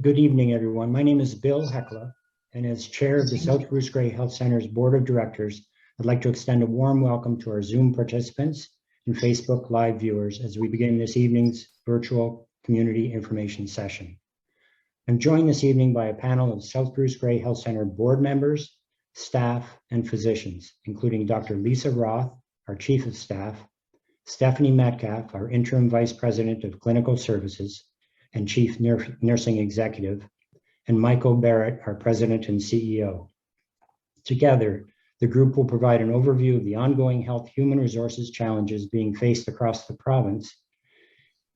Good evening, everyone. My name is Bill Heikkila, and as chair of the South Bruce Grey Health Center's Board of Directors, I'd like to extend a warm welcome to our Zoom participants and Facebook Live viewers as we begin this evening's virtual community information session. I'm joined this evening by a panel of South Bruce Grey Health Center board members, staff, and physicians, including Dr. Lisa Roth, our Chief of Staff, Stephanie Metcalfe, our Interim Vice President of Clinical Services and Chief Nursing Executive, and Michael Barrett, our President and CEO. Together, the group will provide an overview of the ongoing health human resources challenges being faced across the province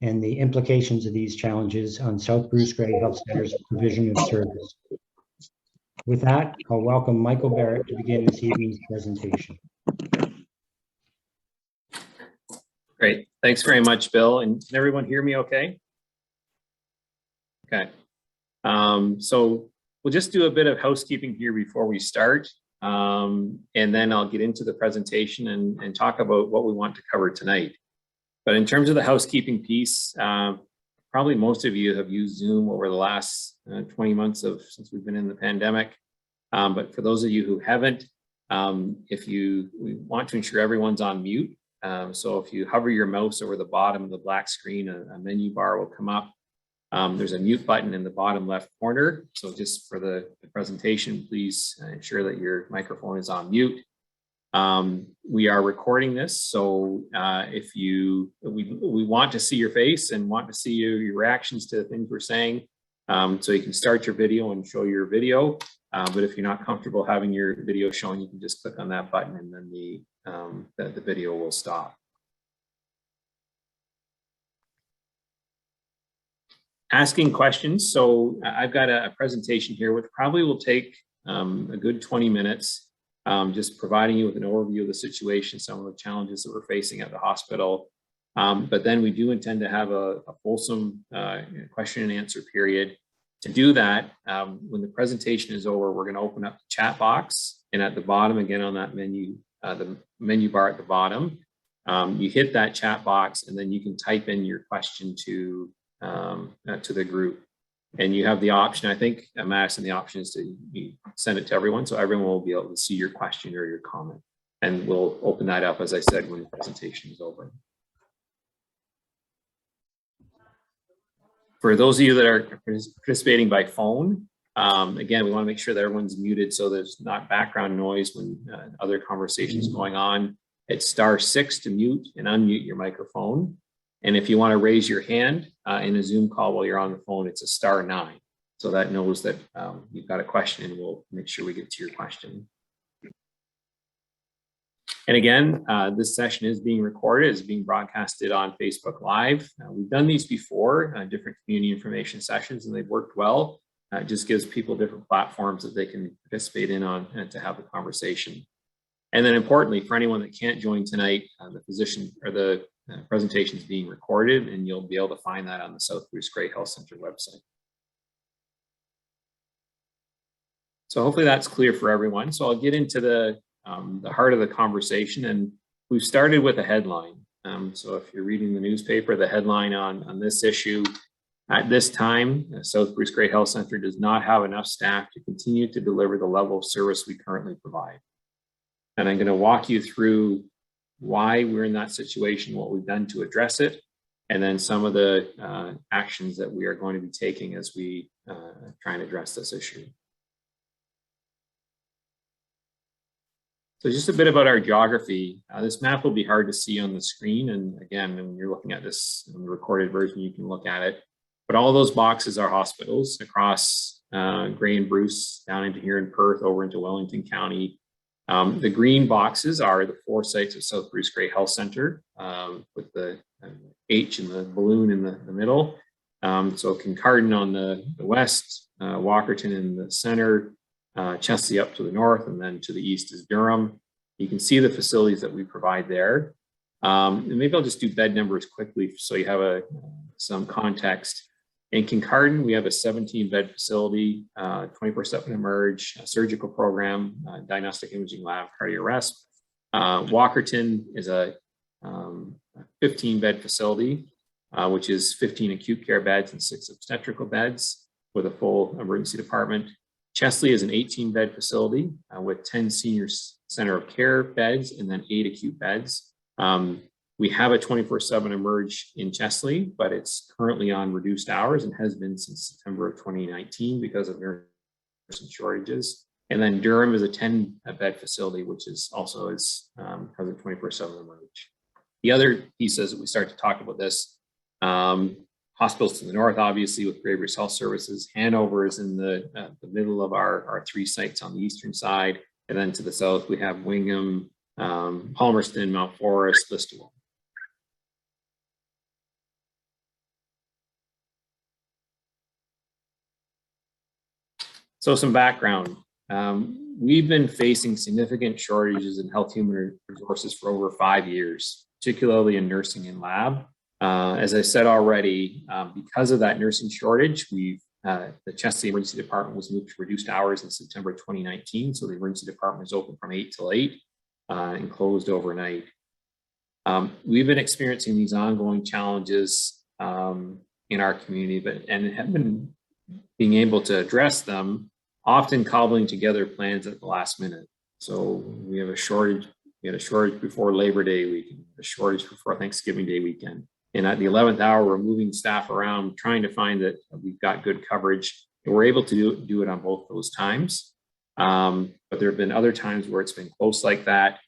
and the implications of these challenges on South Bruce Grey Health Center's provision of service. With that, I'll welcome Michael Barrett to begin this evening's presentation. Great, thanks very much, Bill. And can everyone hear me okay? Okay, so we'll just do a bit of housekeeping here before we start, and then I'll get into the presentation and talk about what we want to cover tonight. But in terms of the housekeeping piece, probably most of you have used Zoom over the last 20 months since we've been in the pandemic. But for those of you who haven't, we want to ensure everyone's on mute. So if you hover your mouse over the bottom of the black screen, a menu bar will come up. There's a mute button in the bottom left corner. So just for the presentation, please ensure that your microphone is on mute. We are recording this, so we want to see your face and want to see your reactions to the things we're saying. So you can start your video and show your video. But if you're not comfortable having your video shown, you can just click on that button and then the video will stop. Asking questions. So I've got a presentation here, which probably will take a good 20 minutes, just providing you with an overview of the situation, some of the challenges that we're facing at the hospital. But then we do intend to have a fulsome question and answer period. To do that, when the presentation is over, we're going to open up the chat box, and at the bottom, again on that menu, the menu bar at the bottom, you hit that chat box, and then you can type in your question to the group. And you have the option, I think, Madison, the option is to send it to everyone, so everyone will be able to see your question or your comment. And we'll open that up, as I said, when the presentation is over. For those of you that are participating by phone, again, we want to make sure that everyone's muted so there's not background noise when other conversations going on. It's *6 to mute and unmute your microphone. And if you want to raise your hand in a Zoom call while you're on the phone, it's a *9. So that knows that you've got a question, and we'll make sure we get to your question. And again, this session is being recorded, is being broadcasted on Facebook Live. We've done these before, different community information sessions, and they've worked well. It just gives people different platforms that they can participate in on and to have the conversation. And then importantly, for anyone that can't join tonight, the presentation is being recorded, and you'll be able to find that on the South Bruce Grey Health Center website. So hopefully that's clear for everyone. So I'll get into the heart of the conversation, and we've started with a headline. So if you're reading the newspaper, the headline on this issue: at this time, South Bruce Grey Health Center does not have enough staff to continue to deliver the level of service we currently provide. And I'm going to walk you through why we're in that situation, what we've done to address it, and then some of the actions that we are going to be taking as we try and address this issue. So just a bit about our geography. This map will be hard to see on the screen, and again, when you're looking at this in the recorded version, you can look at it. But all those boxes are hospitals across Grey and Bruce, down into here in Perth, over into Wellington County. The green boxes are the 4 sites of South Bruce Grey Health Center, with the H and the balloon in the middle. So Kincardine on the west, Walkerton in the center, Chesley up to the north, and then to the east is Durham. You can see the facilities that we provide there. And maybe I'll just do bed numbers quickly so you have some context. In Kincardine, we have a 17-bed facility, 24/7 emerge, a surgical program, diagnostic imaging lab, cardio-resp. Walkerton is a 15-bed facility, which is 15 acute care beds and 6 obstetrical beds. with a full emergency department. Chesley is an 18-bed facility with 10 senior center of care beds and then 8 acute beds. We have a 24/7 emerge in Chesley, but it's currently on reduced hours and has been since September of 2019 because of nursing shortages. And then Durham is a 10-bed facility, which is also has a 24/7 emerge. The other piece as we start to talk about this, hospitals to the north, obviously with Gravers Health Services. Hanover is in the middle of our 3 sites on the eastern side. And then to the south, we have Wingham, Palmerston, Mount Forest, Listowel. So some background. We've been facing significant shortages in health human resources for over 5 years, particularly in nursing and lab. As I said already, because of that nursing shortage, the Chesley Emergency Department was moved to reduced hours in September 2019. So the emergency department is open from 8 till 8 and closed overnight. We've been experiencing these ongoing challenges in our community, and have been being able to address them, often cobbling together plans at the last minute. So we have a shortage. We had a shortage before Labor Day weekend, a shortage before Thanksgiving Day weekend. And at the 11th hour, we're moving staff around, trying to find that we've got good coverage. And we're able to do it on both those times. But there have been other times where it's been close like that.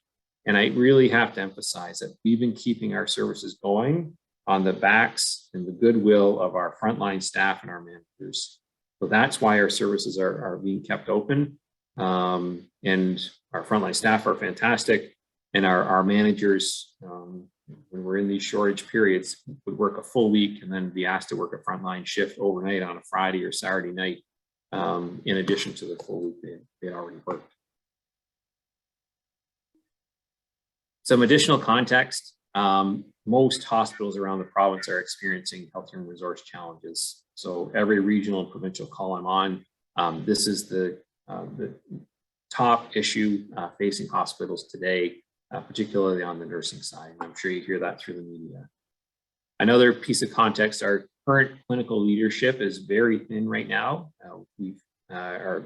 And I really have to emphasize that we've been keeping our services going on the backs and the goodwill of our frontline staff and our managers. So that's why our services are being kept open. And our frontline staff are fantastic. And our managers, when we're in these shortage periods, would work a full week and then be asked to work a frontline shift overnight on a Friday or Saturday night, in addition to the full week they already worked. Some additional context. Most hospitals around the province are experiencing health human resource challenges. So every regional and provincial call I'm on, this is the top issue facing hospitals today, particularly on the nursing side. I'm sure you hear that through the media. Another piece of context, our current clinical leadership is very thin right now. We are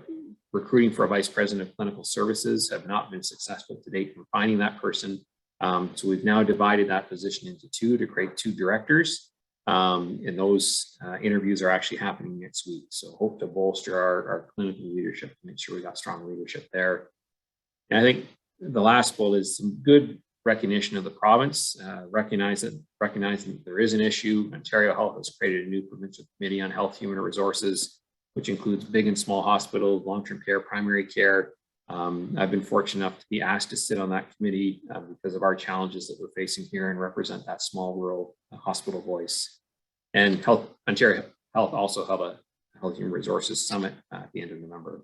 recruiting for a vice president of clinical services, have not been successful to date in finding that person. So we've now divided that position into 2 to create 2 directors. And those interviews are actually happening next week. So hope to bolster our clinical leadership to make sure we got strong leadership there. And I think the last bullet is some good recognition of the province, recognizing that there is an issue. Ontario Health has created a new provincial committee on health human resources, which includes big and small hospitals, long-term care, primary care. I've been fortunate enough to be asked to sit on that committee because of our challenges that we're facing here and represent that small rural hospital voice. And Ontario Health also held a Health Human Resources Summit at the end of November.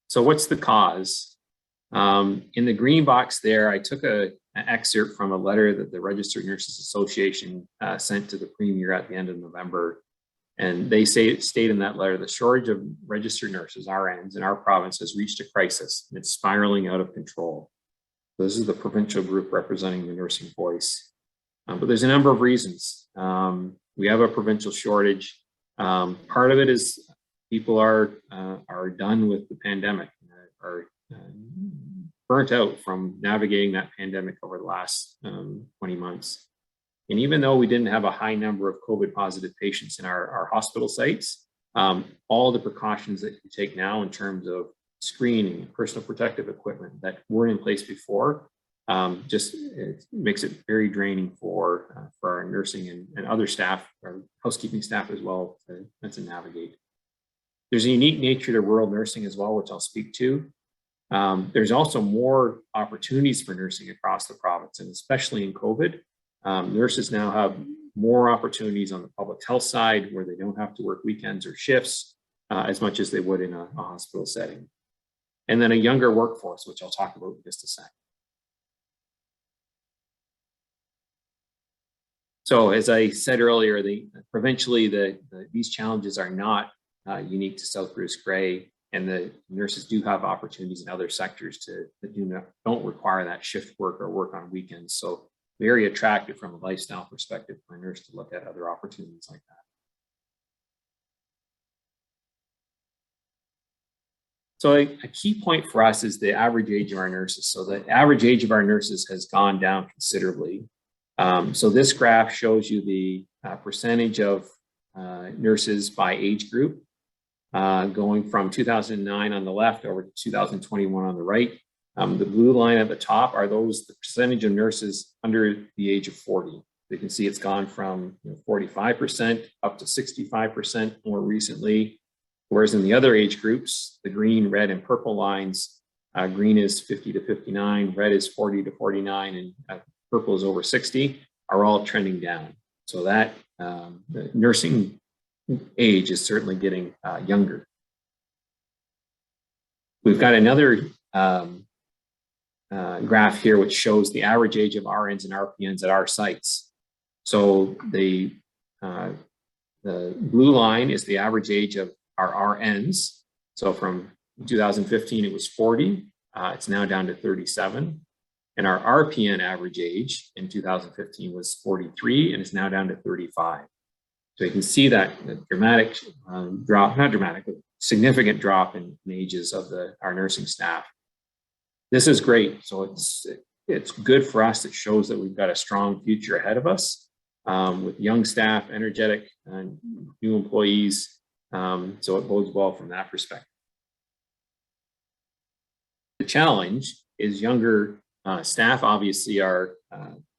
So what's the cause? In the green box there, I took an excerpt from a letter that the Registered Nurses Association sent to the Premier at the end of November. And they state in that letter, the shortage of registered nurses, RNs, in our province has reached a crisis and it's spiraling out of control. So this is the provincial group representing the nursing voice. But there's a number of reasons. We have a provincial shortage. Part of it is people are done with the pandemic, are burnt out from navigating that pandemic over the last 20 months. And even though we didn't have a high number of COVID positive patients in our hospital sites, all the precautions that you take now in terms of screening and personal protective equipment that weren't in place before, just it makes it very draining for our nursing and other staff, our housekeeping staff as well, to navigate. There's a unique nature to rural nursing as well, which I'll speak to. There's also more opportunities for nursing across the province, and especially in COVID. Nurses now have more opportunities on the public health side where they don't have to work weekends or shifts as much as they would in a hospital setting. And then a younger workforce, which I'll talk about in just a sec. So as I said earlier, provincially, these challenges are not unique to South Bruce Grey, and the nurses do have opportunities in other sectors that don't require that shift work or work on weekends. So very attractive from a lifestyle perspective for a nurse to look at other opportunities like that. So a key point for us is the average age of our nurses. So the average age of our nurses has gone down considerably. So this graph shows you the percentage of nurses by age group, going from 2009 on the left over to 2021 on the right. The blue line at the top are the percentage of nurses under the age of 40. You can see it's gone from 45% up to 65% more recently. Whereas in the other age groups, the green, red, and purple lines, green is 50 to 59, red is 40 to 49, and purple is over 60, are all trending down. So that the nursing age is certainly getting younger. We've got another graph here which shows the average age of RNs and RPNs at our sites. So the blue line is the average age of our RNs. So from 2015, it was 40. It's now down to 37. And our RPN average age in 2015 was 43, and it's now down to 35. So you can see that dramatic drop, not dramatic, but significant drop in ages of our nursing staff. This is great. So it's good for us. It shows that we've got a strong future ahead of us with young staff, energetic, new employees. So it bodes well from that perspective. The challenge is younger staff obviously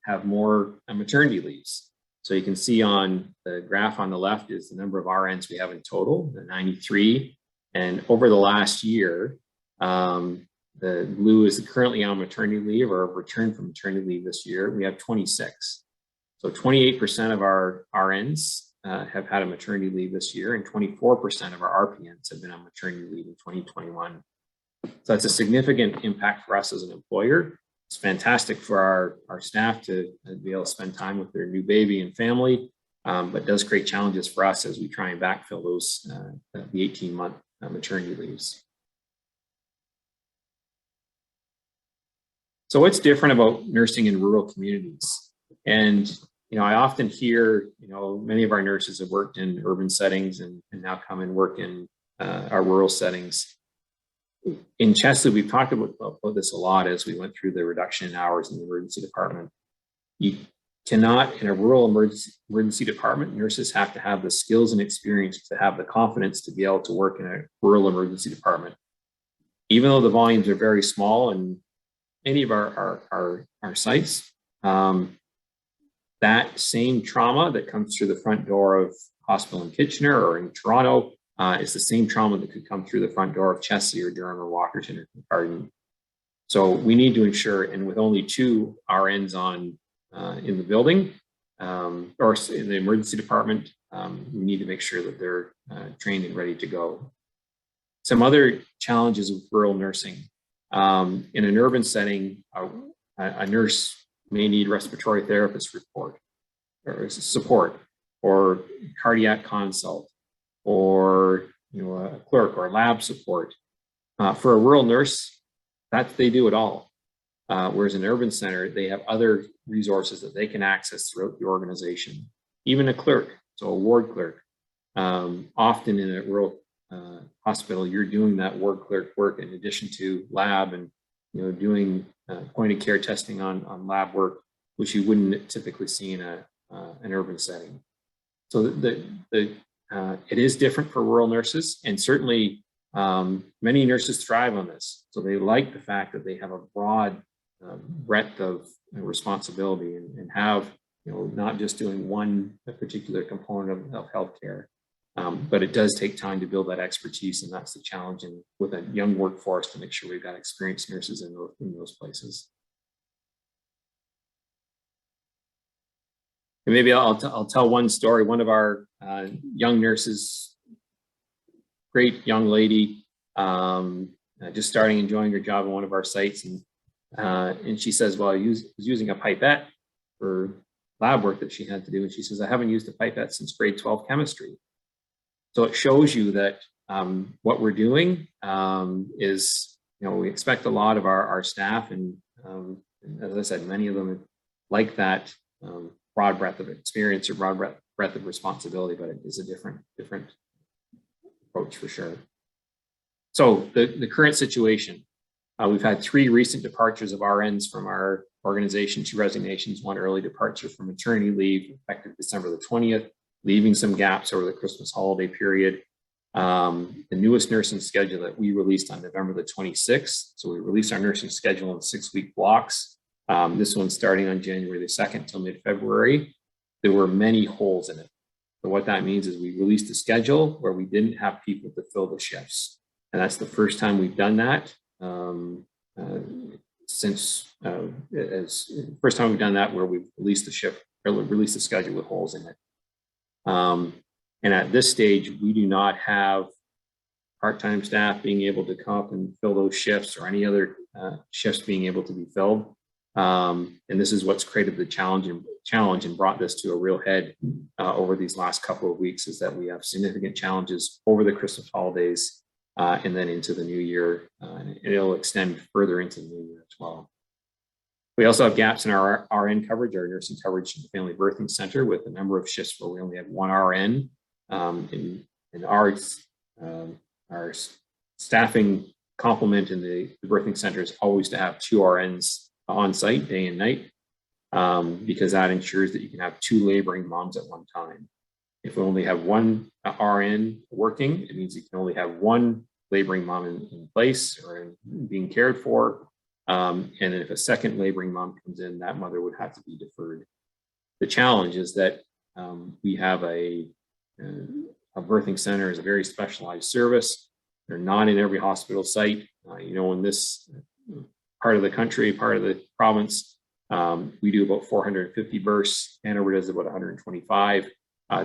have more maternity leaves. So you can see on the graph on the left is the number of RNs we have in total, the 93. And over the last year, the blue is currently on maternity leave or returned from maternity leave this year. We have 26. So 28% of our RNs have had a maternity leave this year, and 24% of our RPNs have been on maternity leave in 2021. So that's a significant impact for us as an employer. It's fantastic for our staff to be able to spend time with their new baby and family, but does create challenges for us as we try and backfill those the 18-month maternity leaves. So what's different about nursing in rural communities? And I often hear, many of our nurses have worked in urban settings and now come and work in our rural settings. In Chesley, we've talked about this a lot as we went through the reduction in hours in the emergency department. You cannot, in a rural emergency department, nurses have to have the skills and experience to have the confidence to be able to work in a rural emergency department. Even though the volumes are very small in any of our sites, that same trauma that comes through the front door of hospital in Kitchener or in Toronto is the same trauma that could come through the front door of Chesley or Durham or Walkerton or Kincardine. So we need to ensure, and with only 2 RNs in the building or in the emergency department, we need to make sure that they're trained and ready to go. Some other challenges with rural nursing. In an urban setting, a nurse may need respiratory therapist report or support or cardiac consult or a clerk or lab support. For a rural nurse, they do it all. Whereas in an urban center, they have other resources that they can access throughout the organization. Even a clerk, so a ward clerk. Often in a rural hospital, you're doing that ward clerk work in addition to lab and doing point of care testing on lab work, which you wouldn't typically see in an urban setting. So it is different for rural nurses, and certainly many nurses thrive on this. So they like the fact that they have a broad breadth of responsibility and have not just doing one particular component of healthcare. But it does take time to build that expertise, and that's the challenge with a young workforce to make sure we've got experienced nurses in those places. And maybe I'll tell one story. One of our young nurses, great young lady, just starting enjoying her job on one of our sites, and she says, well, I was using a pipette for lab work that she had to do, and she says, I haven't used a pipette since grade 12 chemistry. So it shows you that what we're doing is, we expect a lot of our staff, and as I said, many of them like that broad breadth of experience or broad breadth of responsibility, but it is a different approach for sure. So the current situation, we've had 3 recent departures of RNs from our organization, 2 resignations, 1 early departure for maternity leave effective December the 20th, leaving some gaps over the Christmas holiday period. The newest nursing schedule that we released on November the 26th. So we released our nursing schedule in 6-week blocks. This one starting on January the 2nd till mid-February. There were many holes in it. So what that means is we released a schedule where we didn't have people to fill the shifts. And that's the first time we've done that first time we've done that where we've released the shift or released the schedule with holes in it. And at this stage, we do not have part-time staff being able to come up and fill those shifts or any other shifts being able to be filled. And this is what's created the challenge and brought this to a real head over these last couple of weeks, is that we have significant challenges over the Christmas holidays and then into the new year. And it'll extend further into the new year as well. We also have gaps in our RN coverage, our nursing coverage in the Family Birthing Center, with a number of shifts where we only have 1 RN. In our staffing complement in the birthing center is always to have 2 RNs on site day and night, because that ensures that you can have 2 laboring moms at one time. If we only have 1 RN working, it means you can only have 1 laboring mom in place or being cared for. And if a second laboring mom comes in, that mother would have to be deferred. The challenge is that we have a birthing center is a very specialized service. They're not in every hospital site. In this part of the country, part of the province, we do about 450 births. Hanover does about 125.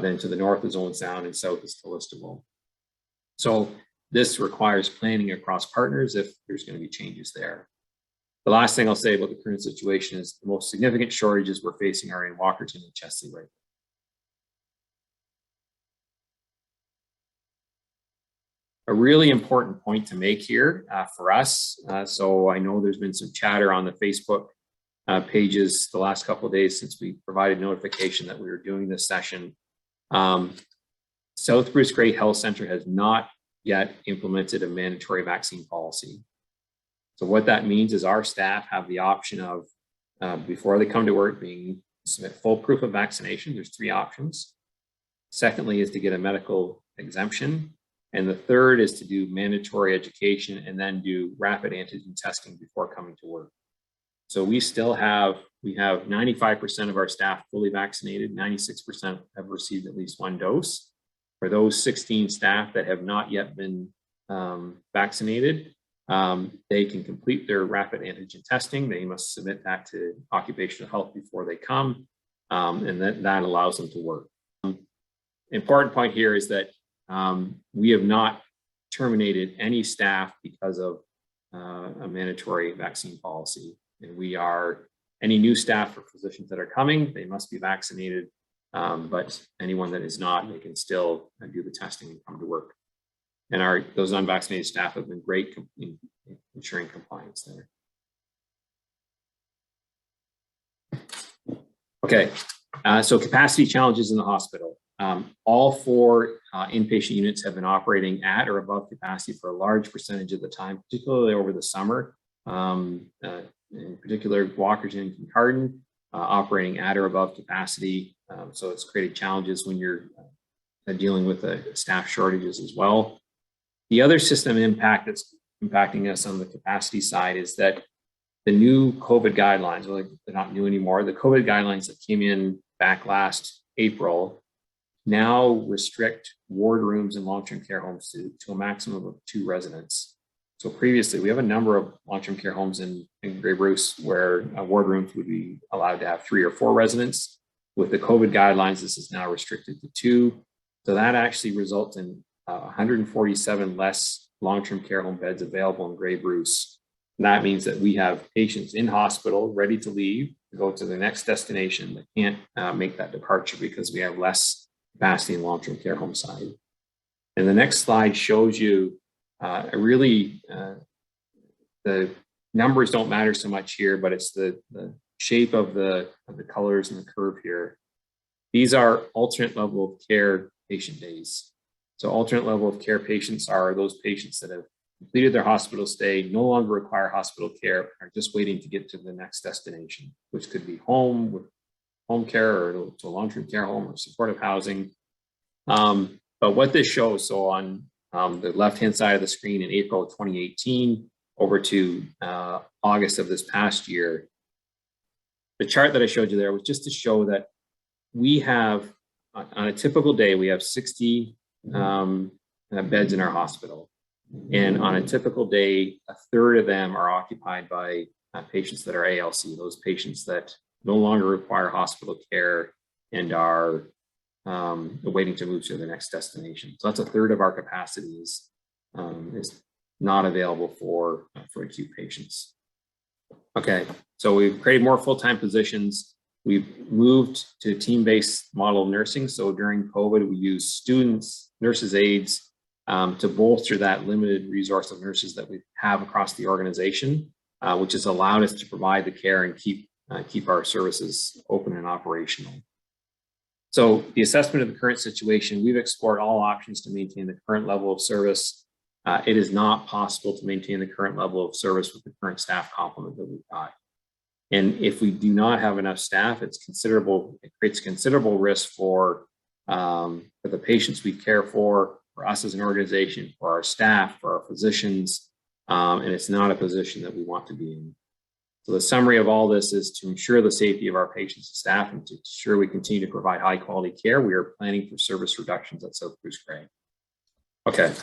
Then to the north is Owen Sound and south is Calistable. So this requires planning across partners if there's going to be changes there. The last thing I'll say about the current situation is the most significant shortages we're facing are in Walkerton and Chesley right now. A really important point to make here for us. So I know there's been some chatter on the Facebook pages the last couple of days since we provided notification that we were doing this session. South Bruce Grey Health Centre has not yet implemented a mandatory vaccine policy. So what that means is our staff have the option of, before they come to work, submit full proof of vaccination. There's 3 options. Secondly is to get a medical exemption. And the third is to do mandatory education and then do rapid antigen testing before coming to work. So we have 95% of our staff fully vaccinated, 96% have received at least 1 dose. For those 16 staff that have not yet been vaccinated, they can complete their rapid antigen testing. They must submit that to occupational health before they come, and that allows them to work. Important point here is that we have not terminated any staff because of a mandatory vaccine policy. And any new staff or physicians that are coming, they must be vaccinated. But anyone that is not, they can still do the testing and come to work. And those unvaccinated staff have been great in ensuring compliance there. Okay, so capacity challenges in the hospital. All 4 inpatient units have been operating at or above capacity for a large percentage of the time, particularly over the summer. In particular, Walkerton and Kincardine operating at or above capacity. So it's created challenges when you're dealing with staff shortages as well. The other system impact that's impacting us on the capacity side is that the new COVID guidelines, well, they're not new anymore. The COVID guidelines that came in back last April now restrict ward rooms and long-term care homes to a maximum of 2 residents. So previously, we have a number of long-term care homes in Grey Bruce where ward rooms would be allowed to have 3 or 4 residents. With the COVID guidelines, this is now restricted to 2. So that actually results in 147 less long-term care home beds available in Grey Bruce. And that means that we have patients in hospital ready to leave to go to their next destination that can't make that departure because we have less capacity in long-term care home side. And the next slide shows you the numbers don't matter so much here, but it's the shape of the colors in the curve here, these are alternate level of care patient days. So alternate level of care patients are those patients that have completed their hospital stay, no longer require hospital care, are just waiting to get to the next destination, which could be home with home care or to a long-term care home or supportive housing. But what this shows, so on the left-hand side of the screen in April of 2018 over to August of this past year, the chart that I showed you there was just to show that we have, on a typical day, we have 60 beds in our hospital. And on a typical day, a third of them are occupied by patients that are ALC, those patients that no longer require hospital care and are waiting to move to the next destination. So that's a third of our capacity is not available for acute patients. Okay, so we've created more full-time positions. We've moved to a team-based model of nursing. So during COVID, we used students, nurses' aides to bolster that limited resource of nurses that we have across the organization, which has allowed us to provide the care and keep our services open and operational. So the assessment of the current situation, we've explored all options to maintain the current level of service. It is not possible to maintain the current level of service with the current staff complement that we've got. And if we do not have enough staff, it creates considerable risk for the patients we care for us as an organization, for our staff, for our physicians, and it's not a position that we want to be in. So the summary of all this is to ensure the safety of our patients and staff and to ensure we continue to provide high quality care. We are planning for service reductions at South Bruce Gray. Okay.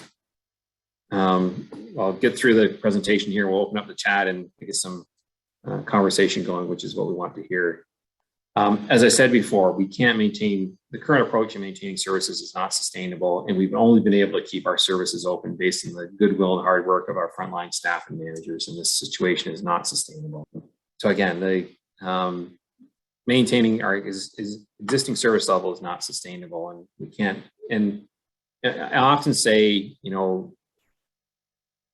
I'll get through the presentation here. We'll open up the chat and get some conversation going, which is what we want to hear. As I said before, we can't maintain the current approach in maintaining services is not sustainable, and we've only been able to keep our services open based on the goodwill and hard work of our frontline staff and managers, and this situation is not sustainable. So again, maintaining our existing service level is not sustainable, and we can't. And I often say, you know,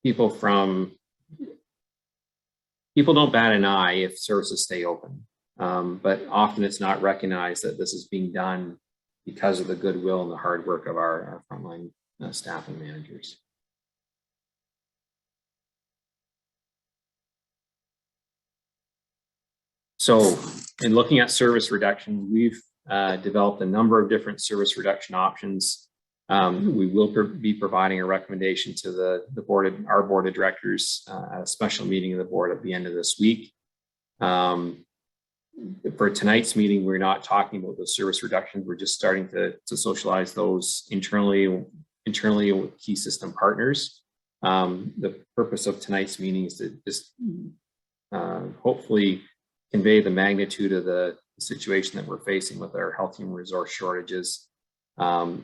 people don't bat an eye if services stay open. But often it's not recognized that this is being done because of the goodwill and the hard work of our frontline staff and managers. So in looking at service reduction, we've developed a number of different service reduction options. We will be providing a recommendation to our board of directors at a special meeting of the board at the end of this week. For tonight's meeting, we're not talking about those service reductions. We're just starting to socialize those internally with key system partners. The purpose of tonight's meeting is to just hopefully convey the magnitude of the situation that we're facing with our health human resource shortages. When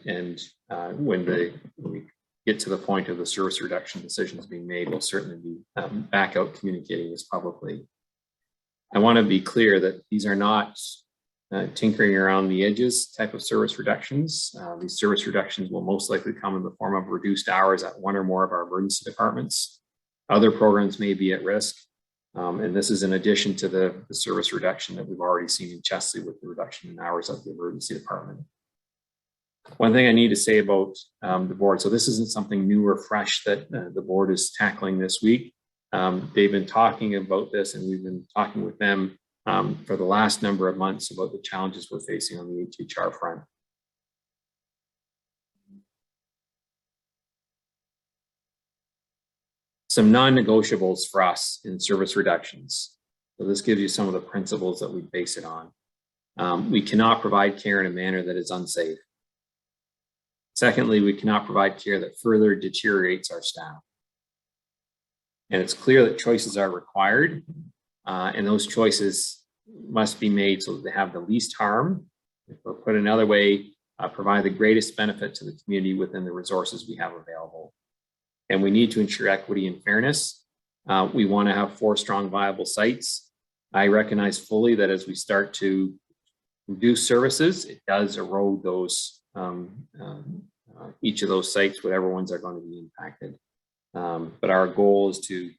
we get to the point of the service reduction decisions being made, we'll certainly be back out communicating this publicly. I want to be clear that these are not tinkering around the edges type of service reductions. These service reductions will most likely come in the form of reduced hours at one or more of our emergency departments. Other programs may be at risk. And this is in addition to the service reduction that we've already seen in Chesley with the reduction in hours of the emergency department. One thing I need to say about the board, so this isn't something new or fresh that the board is tackling this week. They've been talking about this, and we've been talking with them for the last number of months about the challenges we're facing on the HHR front. Some non-negotiables for us in service reductions. So this gives you some of the principles that we base it on. We cannot provide care in a manner that is unsafe. Secondly, we cannot provide care that further deteriorates our staff. And it's clear that choices are required, and those choices must be made so that they have the least harm, or put another way, provide the greatest benefit to the community within the resources we have available. And we need to ensure equity and fairness. We want to have 4 strong, viable sites. I recognize fully that as we start to reduce services, it does erode those, each of those sites, whatever ones are going to be impacted. But our goal is to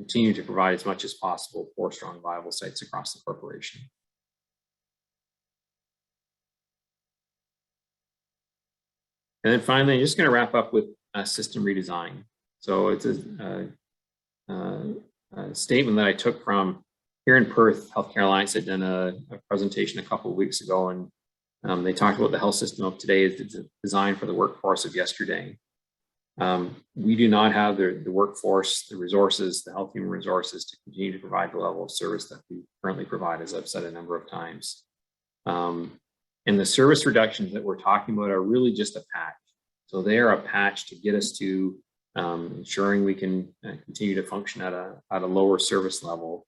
continue to provide as much as possible for strong, viable sites across the corporation. And then finally, I'm just going to wrap up with a system redesign. So it's a statement that I took from here in Perth. Healthcare Alliance had done a presentation a couple of weeks ago, and they talked about the health system of today is designed for the workforce of yesterday. We do not have the workforce, the resources, the health human resources to continue to provide the level of service that we currently provide, as I've said a number of times. And the service reductions that we're talking about are really just a patch. So they are a patch to get us to ensuring we can continue to function at a lower service level.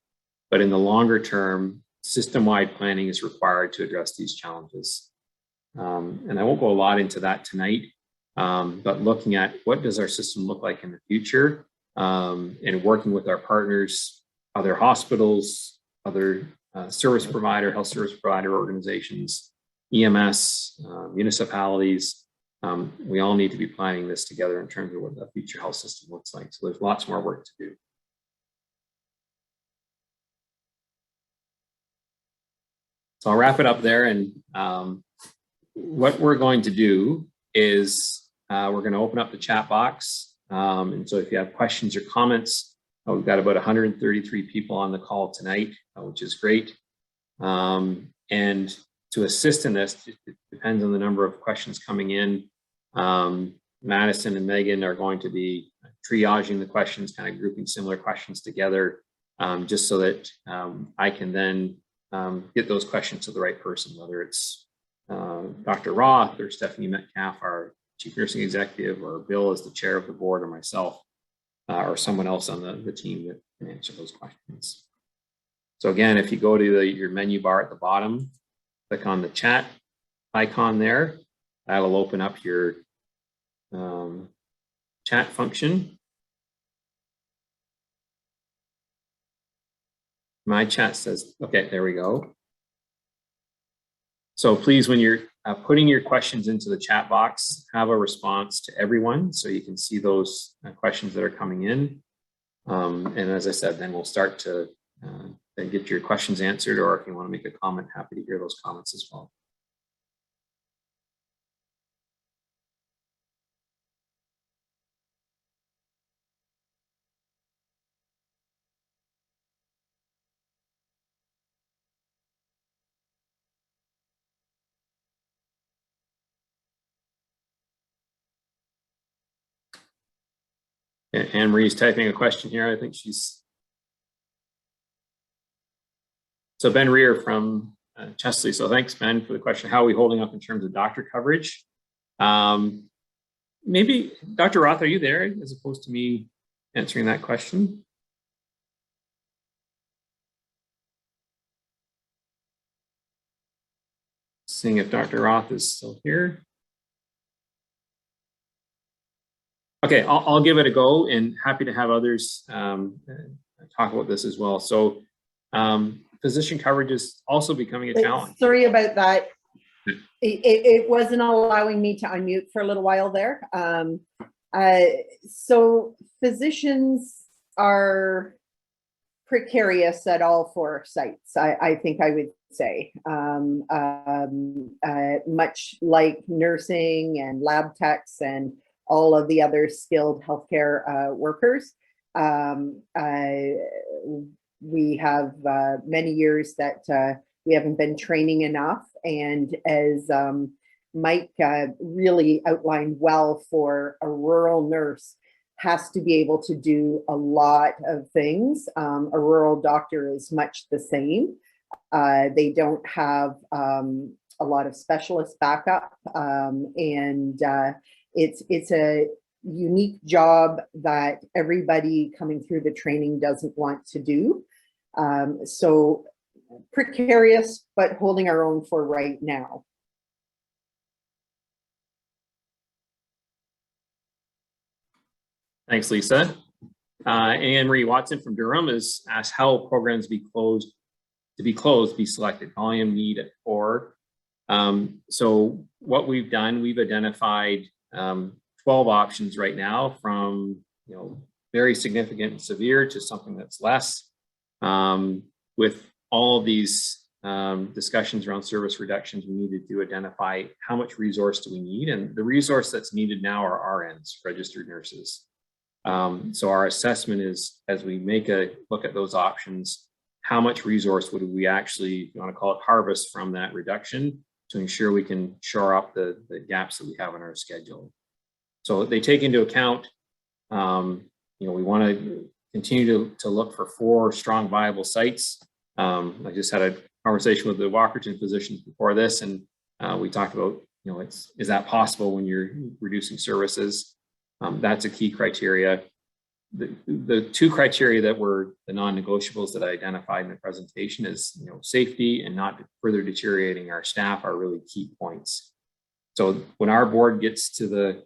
But in the longer term, system-wide planning is required to address these challenges. And I won't go a lot into that tonight, but looking at what does our system look like in the future, and working with our partners, other hospitals, other health service provider organizations, EMS, municipalities. We all need to be planning this together in terms of what the future health system looks like. So there's lots more work to do. So I'll wrap it up there. And what we're going to do is we're going to open up the chat box. And so if you have questions or comments, we've got about 133 people on the call tonight, which is great. And to assist in this, it depends on the number of questions coming in. Madison and Megan are going to be triaging the questions, kind of grouping similar questions together, just so that I can then get those questions to the right person, whether it's Dr. Roth or Stephanie Metcalfe, our Chief Nursing Executive, or Bill as the chair of the board, or myself, or someone else on the team that can answer those questions. So again, if you go to your menu bar at the bottom, click on the chat icon there. That'll open up your chat function. My chat says, okay, there we go. So please, when you're putting your questions into the chat box, have a response to everyone so you can see those questions that are coming in. And as I said, then we'll start to then get your questions answered, or if you want to make a comment, happy to hear those comments as well. Anne Marie's typing a question here. I think she's. So Ben Rear from Chesley. So thanks, Ben, for the question. How are we holding up in terms of doctor coverage? Maybe Dr. Roth, are you there as opposed to me answering that question? Seeing if Dr. Roth is still here. Okay, I'll give it a go, and happy to have others talk about this as well. So physician coverage is also becoming a challenge. Sorry about that. It wasn't allowing me to unmute for a little while there. So physicians are precarious at all four sites, I think I would say. Much like nursing and lab techs and all of the other skilled healthcare workers. We have many years that we haven't been training enough. And as Mike really outlined well, for a rural nurse has to be able to do a lot of things. A rural doctor is much the same. They don't have a lot of specialist backup, and it's a unique job that everybody coming through the training doesn't want to do. So precarious, but holding our own for right now. Thanks, Lisa. Anne Marie Watson from Durham has asked how programs be selected, volume, need, or. So what we've done, we've identified 12 options right now from very significant and severe to something that's less. With all of these discussions around service reductions, we needed to identify how much resource do we need, and the resource that's needed now are RNs, registered nurses. So our assessment is, as we make a look at those options, how much resource would we actually, if you want to call it, harvest from that reduction to ensure we can shore up the gaps that we have in our schedule. So they take into account, we want to continue to look for 4 strong, viable sites. I just had a conversation with the Walkerton physicians before this, and we talked about, is that possible when you're reducing services? That's a key criteria. The 2 criteria that were the non-negotiables that I identified in the presentation is, safety and not further deteriorating our staff are really key points. So when our board gets to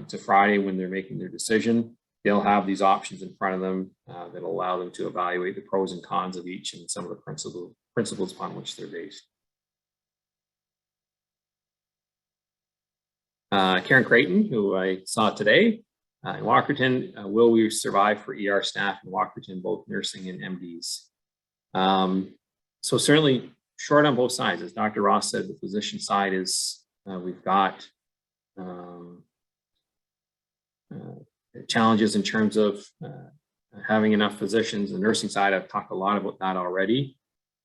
to Friday, when they're making their decision, they'll have these options in front of them that'll allow them to evaluate the pros and cons of each and some of the principles upon which they're based. Karen Creighton, who I saw today in Walkerton, will we survive for ER staff in Walkerton, both nursing and MDs? So certainly short on both sides. As Dr. Roth said, the physician side is, we've got challenges in terms of having enough physicians. The nursing side, I've talked a lot about that already.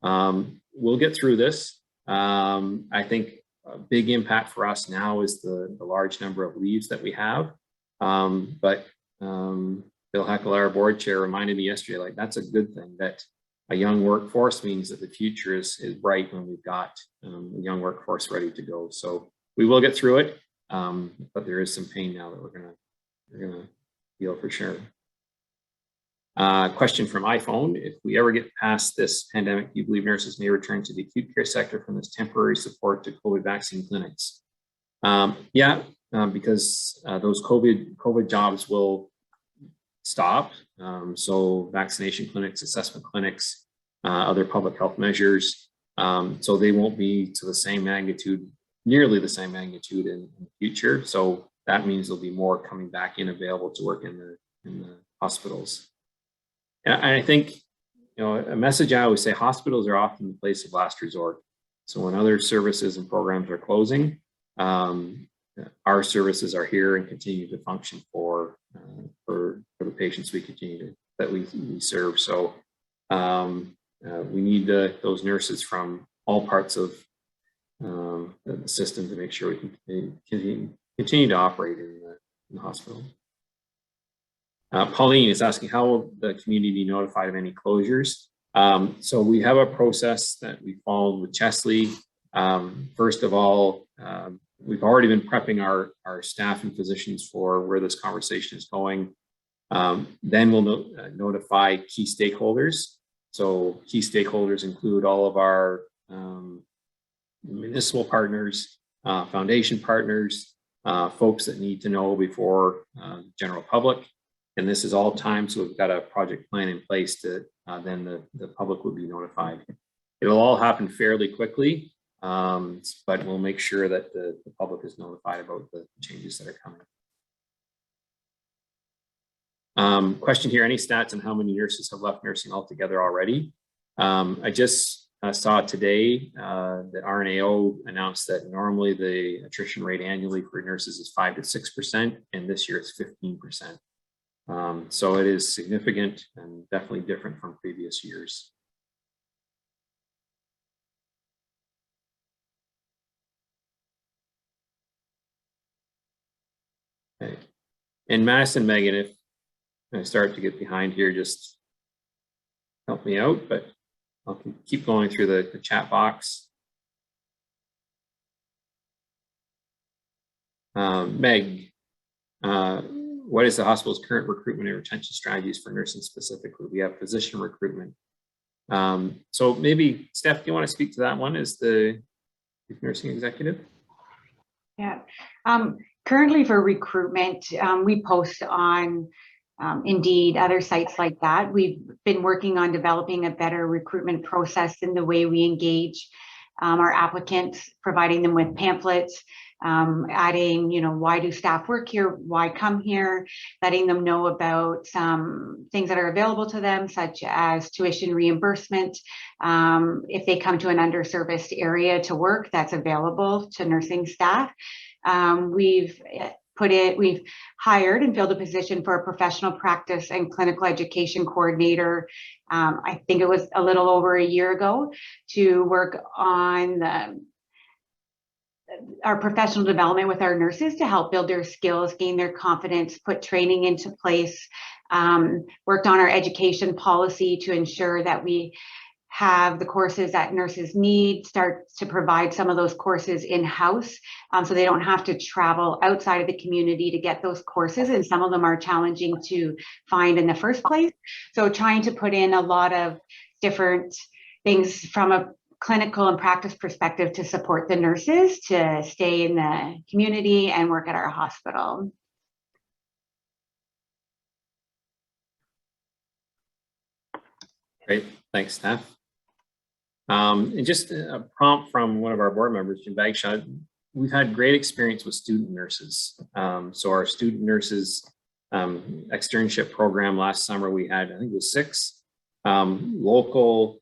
We'll get through this. I think a big impact for us now is the large number of leaves that we have. But Bill Heikkila, our board chair, reminded me yesterday, like, that's a good thing, that a young workforce means that the future is bright when we've got a young workforce ready to go. So we will get through it, but there is some pain now that we're gonna feel for sure. Question from iPhone: if we ever get past this pandemic, do you believe nurses may return to the acute care sector from this temporary support to COVID vaccine clinics? Yeah, because those COVID jobs will stop. So vaccination clinics, assessment clinics, other public health measures. So they won't be to the same magnitude, nearly the same magnitude in the future. So that means there'll be more coming back in available to work in the hospitals. And I think, a message I always say, hospitals are often the place of last resort. So when other services and programs are closing, our services are here and continue to function for the patients that we serve. So we need those nurses from all parts of the system to make sure we can continue to operate in the hospital. Pauline is asking, how will the community be notified of any closures? So we have a process that we followed with Chesley. First of all, we've already been prepping our staff and physicians for where this conversation is going. Then we'll notify key stakeholders. So key stakeholders include all of our municipal partners, foundation partners, folks that need to know before general public. And this is all timed, so we've got a project plan in place to then the public would be notified. It'll all happen fairly quickly, but we'll make sure that the public is notified about the changes that are coming. Question here: any stats on how many nurses have left nursing altogether already? I just saw today that RNAO announced that normally the attrition rate annually for nurses is 5 to 6%, and this year it's 15%. So it is significant and definitely different from previous years. Okay. And Madison, Megan, if I start to get behind here, just help me out, but I'll keep going through the chat box. Meg, what is the hospital's current recruitment and retention strategies for nursing specifically? We have physician recruitment. So maybe, Steph, do you want to speak to that one as the nursing executive? Yeah. Currently for recruitment, we post on Indeed, other sites like that. We've been working on developing a better recruitment process in the way we engage our applicants, providing them with pamphlets, adding, why do staff work here? Why come here? Letting them know about some things that are available to them, such as tuition reimbursement. If they come to an underserviced area to work, that's available to nursing staff. We've hired and filled a position for a professional practice and clinical education coordinator. I think it was a little over a year ago, to work on our professional development with our nurses to help build their skills, gain their confidence, put training into place, worked on our education policy to ensure that we have the courses that nurses need, start to provide some of those courses in-house, so they don't have to travel outside of the community to get those courses, and some of them are challenging to find in the first place. So trying to put in a lot of different things from a clinical and practice perspective to support the nurses to stay in the community and work at our hospital. Great, thanks, Steph. And just a prompt from one of our board members, Jim Bagshaw. We've had great experience with student nurses. So our student nurses externship program last summer, we had, I think it was 6 local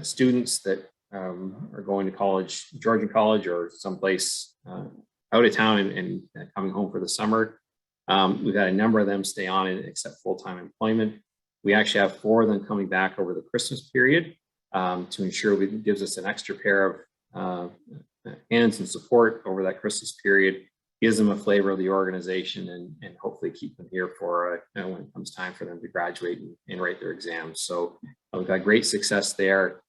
students that are going to college, Georgia College or someplace out of town and coming home for the summer. We've had a number of them stay on and accept full-time employment. We actually have 4 of them coming back over the Christmas period to ensure it gives us an extra pair of hands and support over that Christmas period, gives them a flavor of the organization, and hopefully keep them here for when it comes time for them to graduate and write their exams. So we've had great success there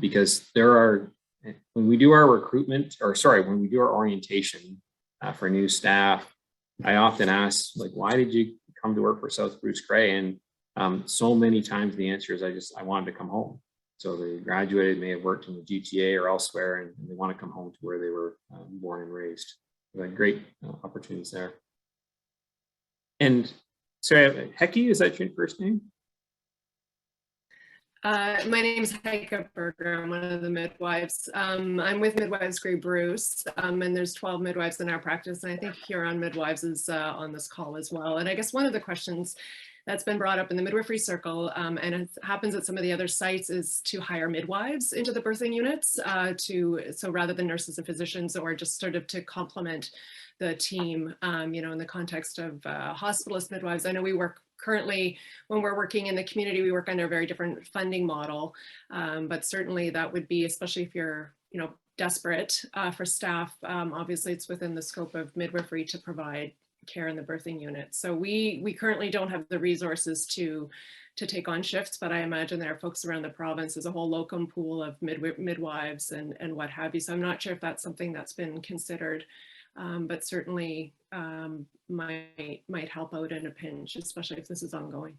because when we do our recruitment, when we do our orientation for new staff, I often ask, like, why did you come to work for South Bruce Gray? And so many times the answer is I wanted to come home. So they graduated, may have worked in the GTA or elsewhere, and they want to come home to where they were born and raised. We've had great opportunities there. And sorry, Heikkila, is that your first name? My name is Heikkila. I'm one of the midwives. I'm with Midwives Grey Bruce, and there's 12 midwives in our practice. And I think Huron Midwives is on this call as well. And I guess one of the questions that's been brought up in the midwifery circle, and it happens at some of the other sites, is to hire midwives into the birthing units, so rather than nurses and physicians, or just sort of to complement the team, in the context of hospitalist midwives. I know we work currently, when we're working in the community, we work under a very different funding model, but certainly that would be, especially if you're, desperate for staff, obviously it's within the scope of midwifery to provide care in the birthing unit. So we currently don't have the resources to take on shifts, but I imagine there are folks around the province. There's a whole locum pool of midwives and what have you. So I'm not sure if that's something that's been considered, but certainly might help out in a pinch, especially if this is ongoing.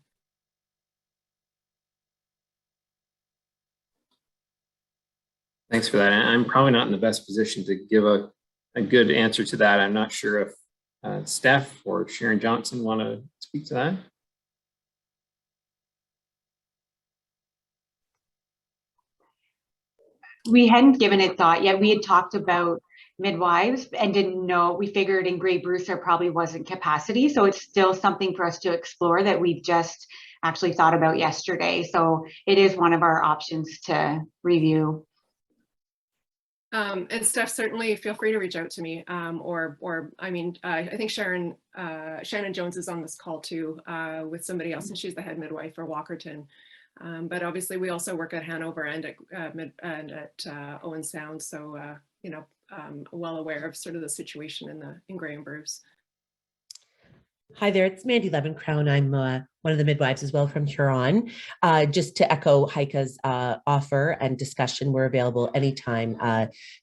Thanks for that. I'm probably not in the best position to give a good answer to that. I'm not sure if Steph or Sharon Johnson want to speak to that. We hadn't given it thought yet. We had talked about midwives and didn't know, we figured in Grey Bruce there probably wasn't capacity. So it's still something for us to explore that we've just actually thought about yesterday. So it is one of our options to review. And Steph, certainly feel free to reach out to me, I think Shannon Jones is on this call too, with somebody else, and she's the head midwife for Walkerton. But obviously we also work at Hanover and at Owen Sound, so well aware of sort of the situation in Grey and Bruce. Hi there, it's Mandy Levencrown. I'm one of the midwives as well from Huron. Just to echo Heikkela's offer and discussion, we're available anytime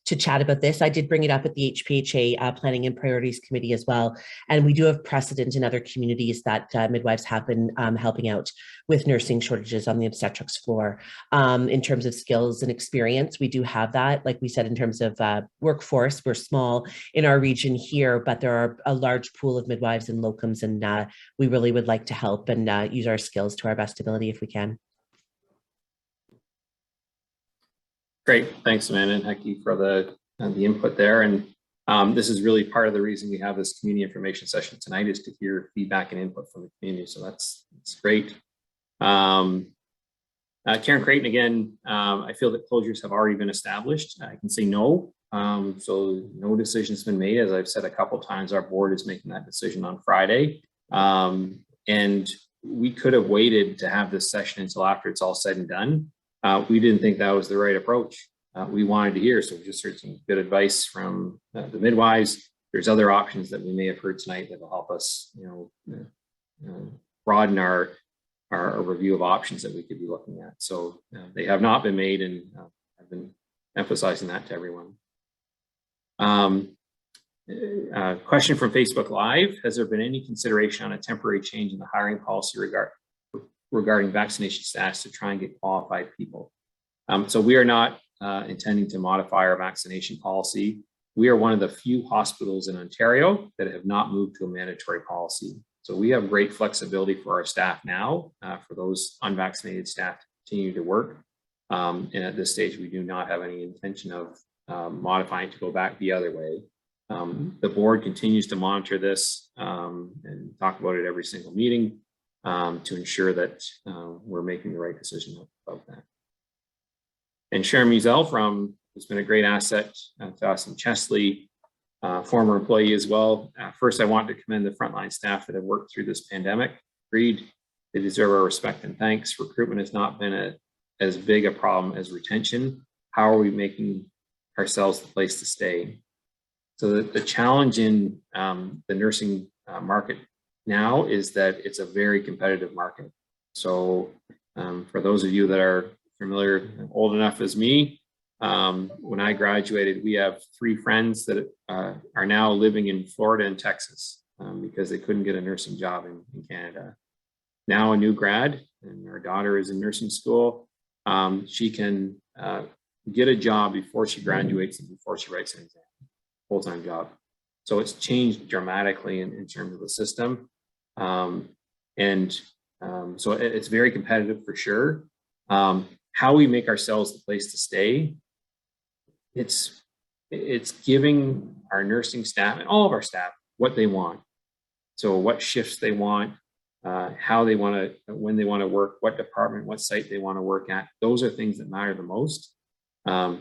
to chat about this. I did bring it up at the HPHA Planning and Priorities Committee as well. And we do have precedent in other communities that midwives have been helping out with nursing shortages on the obstetrics floor. In terms of skills and experience, we do have that. Like we said, in terms of workforce, we're small in our region here, but there are a large pool of midwives and locums, and we really would like to help and use our skills to our best ability if we can. Great, thanks, Amanda and Heikki, for the input there. And this is really part of the reason we have this community information session tonight, is to hear feedback and input from the community. So that's great. Karen Creighton, again, I feel that closures have already been established. I can say no. So no decision's been made. As I've said a couple of times, our board is making that decision on Friday. And we could have waited to have this session until after it's all said and done. We didn't think that was the right approach. We wanted to hear, so we just heard some good advice from the midwives. There's other options that we may have heard tonight that will help us, broaden our review of options that we could be looking at. So they have not been made, and I've been emphasizing that to everyone. Question from Facebook Live: has there been any consideration on a temporary change in the hiring policy regarding vaccination status to try and get qualified people? So we are not intending to modify our vaccination policy. We are one of the few hospitals in Ontario that have not moved to a mandatory policy. So we have great flexibility for our staff now, for those unvaccinated staff to continue to work. And at this stage, we do not have any intention of modifying to go back the other way. The board continues to monitor this and talk about it every single meeting to ensure that we're making the right decision about that. And Sharon Muzel has been a great asset to us in Chesley, former employee as well. First, I want to commend the frontline staff that have worked through this pandemic. Agreed, they deserve our respect and thanks. Recruitment has not been as big a problem as retention. How are we making ourselves the place to stay? So the challenge in the nursing market now is that it's a very competitive market. So for those of you that are familiar, old enough as me, when I graduated, we have 3 friends that are now living in Florida and Texas because they couldn't get a nursing job in Canada. Now a new grad, and our daughter is in nursing school. She can get a job before she graduates and before she writes an exam, full-time job. So it's changed dramatically in terms of the system. So it's very competitive for sure. How we make ourselves the place to stay, it's giving our nursing staff and all of our staff what they want. So what shifts they want, how they want to, when they want to work, what department, what site they want to work at. Those are things that matter the most. I'll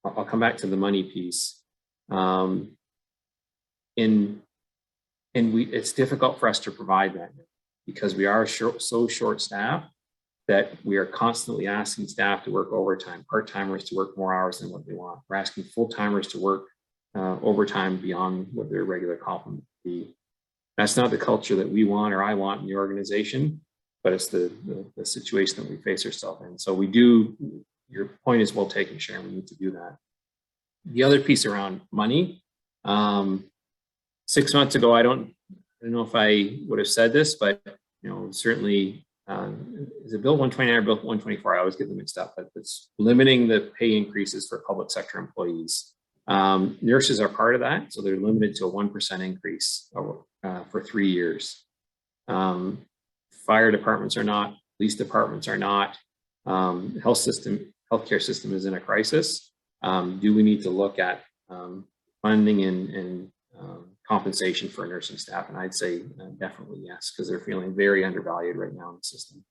come back to the money piece. It's difficult for us to provide that because we are so short-staffed that we are constantly asking staff to work overtime, part-timers to work more hours than what they want. We're asking full-timers to work overtime beyond what their regular complement would be. That's not the culture that we want or I want in the organization, but it's the situation that we face ourselves in. So we do, your point is well taken, Sharon, we need to do that. The other piece around money, 6 months ago, I don't know if I would have said this, but certainly, is it Bill 129 or Bill 124? I always get them mixed up, but it's limiting the pay increases for public sector employees. Nurses are part of that, so they're limited to a 1% increase for 3 years. Fire departments are not, police departments are not. Healthcare system is in a crisis. Do we need to look at funding and compensation for nursing staff? And I'd say definitely yes, because they're feeling very undervalued right now in the system.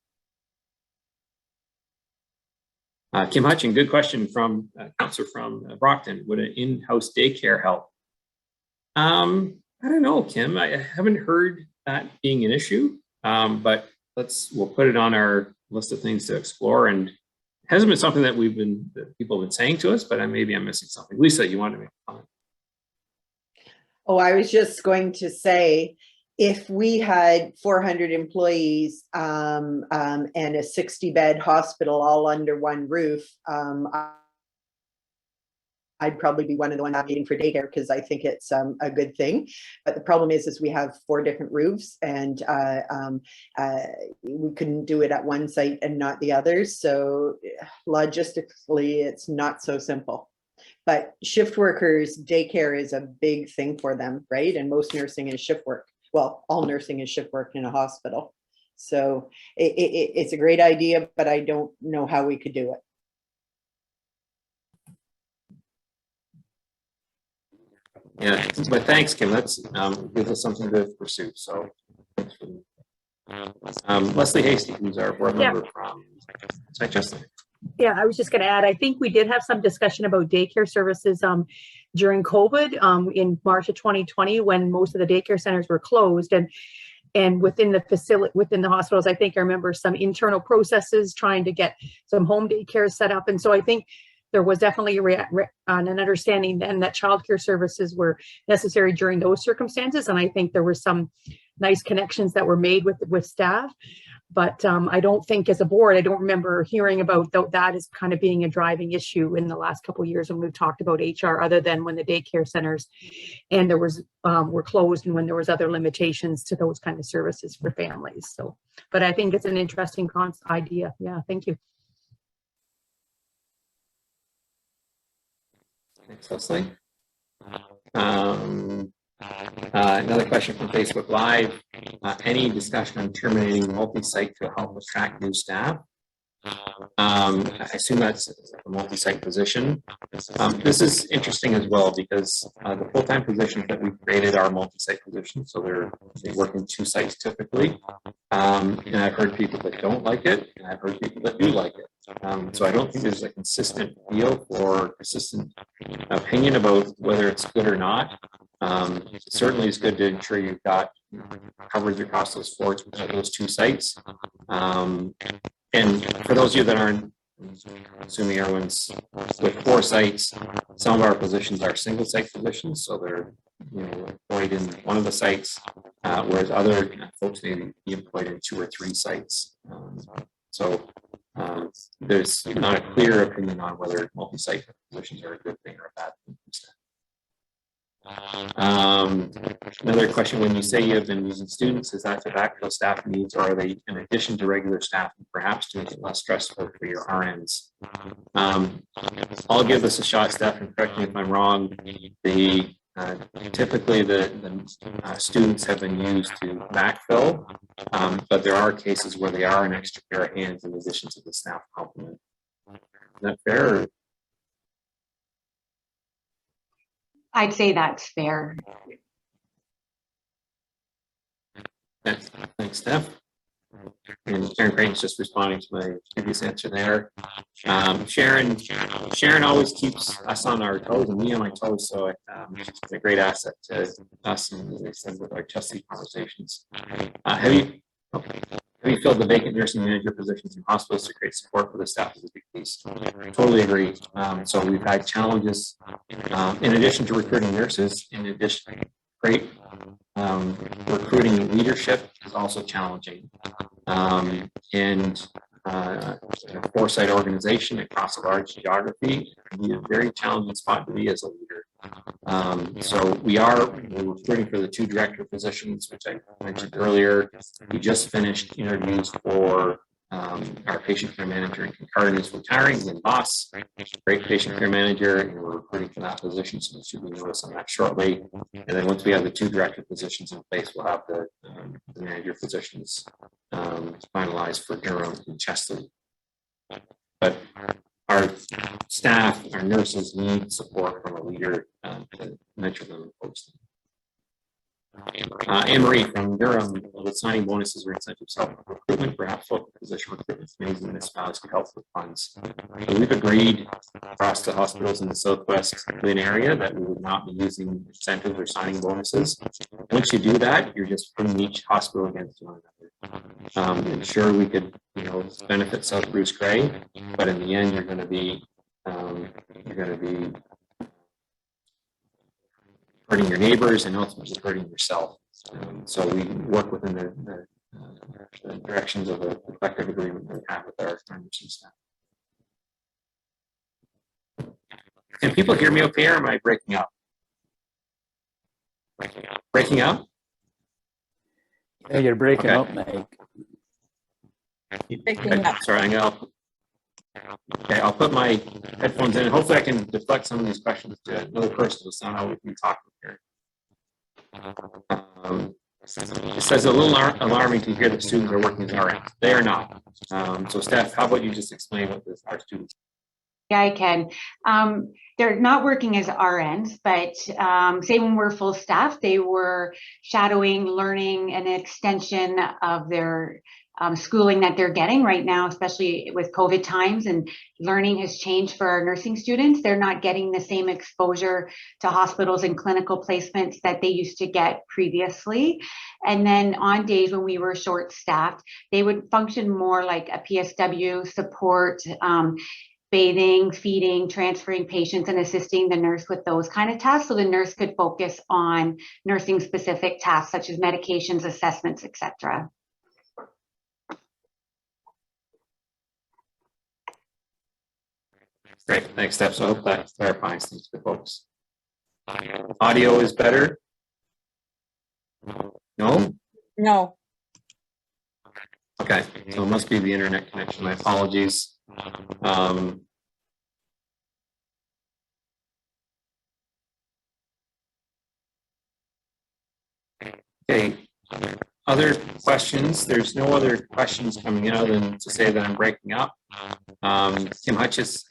Kim Hutchin, good question from Councillor from Brockton. Would an in-house daycare help? I don't know, Kim. I haven't heard that being an issue, but we'll put it on our list of things to explore. And it hasn't been something that people have been saying to us, but maybe I'm missing something. Lisa, you wanted to make a comment? Oh, I was just going to say, if we had 400 employees and a 60-bed hospital all under one roof, I'd probably be one of the ones advocating for daycare because I think it's a good thing. But the problem is we have 4 different roofs, and we couldn't do it at one site and not the others. So logistically, it's not so simple. But shift workers, daycare is a big thing for them, right? And most nursing is shift work. Well, all nursing is shift work in a hospital. So it's a great idea, but I don't know how we could do it. Yeah, but thanks, Kim. That's gives us something to pursue. So, Leslie Hasty, who's our board member from Chester. Yeah, I was just going to add, I think we did have some discussion about daycare services during COVID in March of 2020 when most of the daycare centers were closed, and within the facility, within the hospitals, I think I remember some internal processes trying to get some home daycare set up. And so I think there was definitely an understanding then that childcare services were necessary during those circumstances. And I think there were some nice connections that were made with staff. But I don't think as a board, I don't remember hearing about that as kind of being a driving issue in the last couple of years when we've talked about HR, other than when the daycare centers and there was were closed and when there was other limitations to those kind of services for families. So, but I think it's an interesting idea. Yeah, thank you. Thanks, Leslie. Another question from Facebook Live. Any discussion on terminating multi-site to help attract new staff? I assume that's a multi-site position. This is interesting as well because the full-time positions that we've created are multi-site positions, so they work in 2 sites typically. And I've heard people that don't like it, and I've heard people that do like it. So I don't think there's a consistent feel or consistent opinion about whether it's good or not. Certainly it's good to ensure you've got coverage across those those 2 sites. And for those of you that aren't, assuming everyone's with 4 sites, some of our positions are single site positions, so they're employed in one of the sites, whereas other folks may be employed in 2 or 3 sites. So there's not a clear opinion on whether multi-site positions are a good thing or a bad thing. Another question, when you say you have been using students, is that to backfill staff needs, or are they in addition to regular staff and perhaps to make it less stressful for your RNs? I'll give this a shot, Steph, and correct me if I'm wrong. Typically the students have been used to backfill, but there are cases where they are an extra pair of hands in addition to the staff complement. Is that fair? I'd say that's fair. Thanks, Steph. And Sharon Crane's just responding to my previous answer there. Sharon always keeps us on our toes and me on my toes, so it's a great asset to us and as I said with our trustee conversations. Have you filled the vacant nursing manager positions in hospitals to create support for the staff is a big piece? Totally agree. So we've had challenges in addition to recruiting nurses, in addition, great recruiting leadership is also challenging. And a 4-site organization across a large geography can be a very challenging spot to be as a leader. So we're recruiting for the 2 director positions, which I mentioned earlier. We just finished interviews for our patient care manager in Kincardine is retiring, Lynn Boss, great patient care manager, and we're recruiting for that position, so we should be notice on that shortly. And then once we have the 2 director positions in place, we'll have the manager positions finalized for Durham and Chesley. But our staff, our nurses need support from a leader to mentor them and coach them. Anne-Marie from Durham, with signing bonuses or incentives help with recruitment, perhaps local position recruitment committees and municipalities could help with funds. So we've agreed across the hospitals in the Southwest Lynn area that we would not be using incentives or signing bonuses. Once you do that, you're just putting each hospital against one another. And sure, we could, benefit South Bruce Gray, but in the end, you're going to be hurting your neighbors and ultimately hurting yourself. So we work within the directions of the collective agreement that we have with our nursing staff. Can people hear me okay, or am I breaking up? Breaking up? Yeah, you're breaking up, Mike. Okay, sorry, I'll put my headphones in. Hopefully I can deflect some of these questions to another person to sound how we can talk here. It says a little alarming to hear that students are working as RNs. They are not. So Steph, how about you just explain what our students Yeah, I can. They're not working as RNs, but say when we're full staff, they were shadowing, learning, an extension of their schooling that they're getting right now, especially with COVID times, and learning has changed for our nursing students. They're not getting the same exposure to hospitals and clinical placements that they used to get previously. And then on days when we were short staffed, they would function more like a PSW support, bathing, feeding, transferring patients, and assisting the nurse with those kind of tasks, so the nurse could focus on nursing specific tasks such as medications, assessments, etc. Great, next step. So I hope that clarifies things for folks. Audio is better? No? No. Okay, so it must be the internet connection. My apologies. Okay, other questions? There's no other questions coming in other than to say that I'm breaking up. Tim Hutchins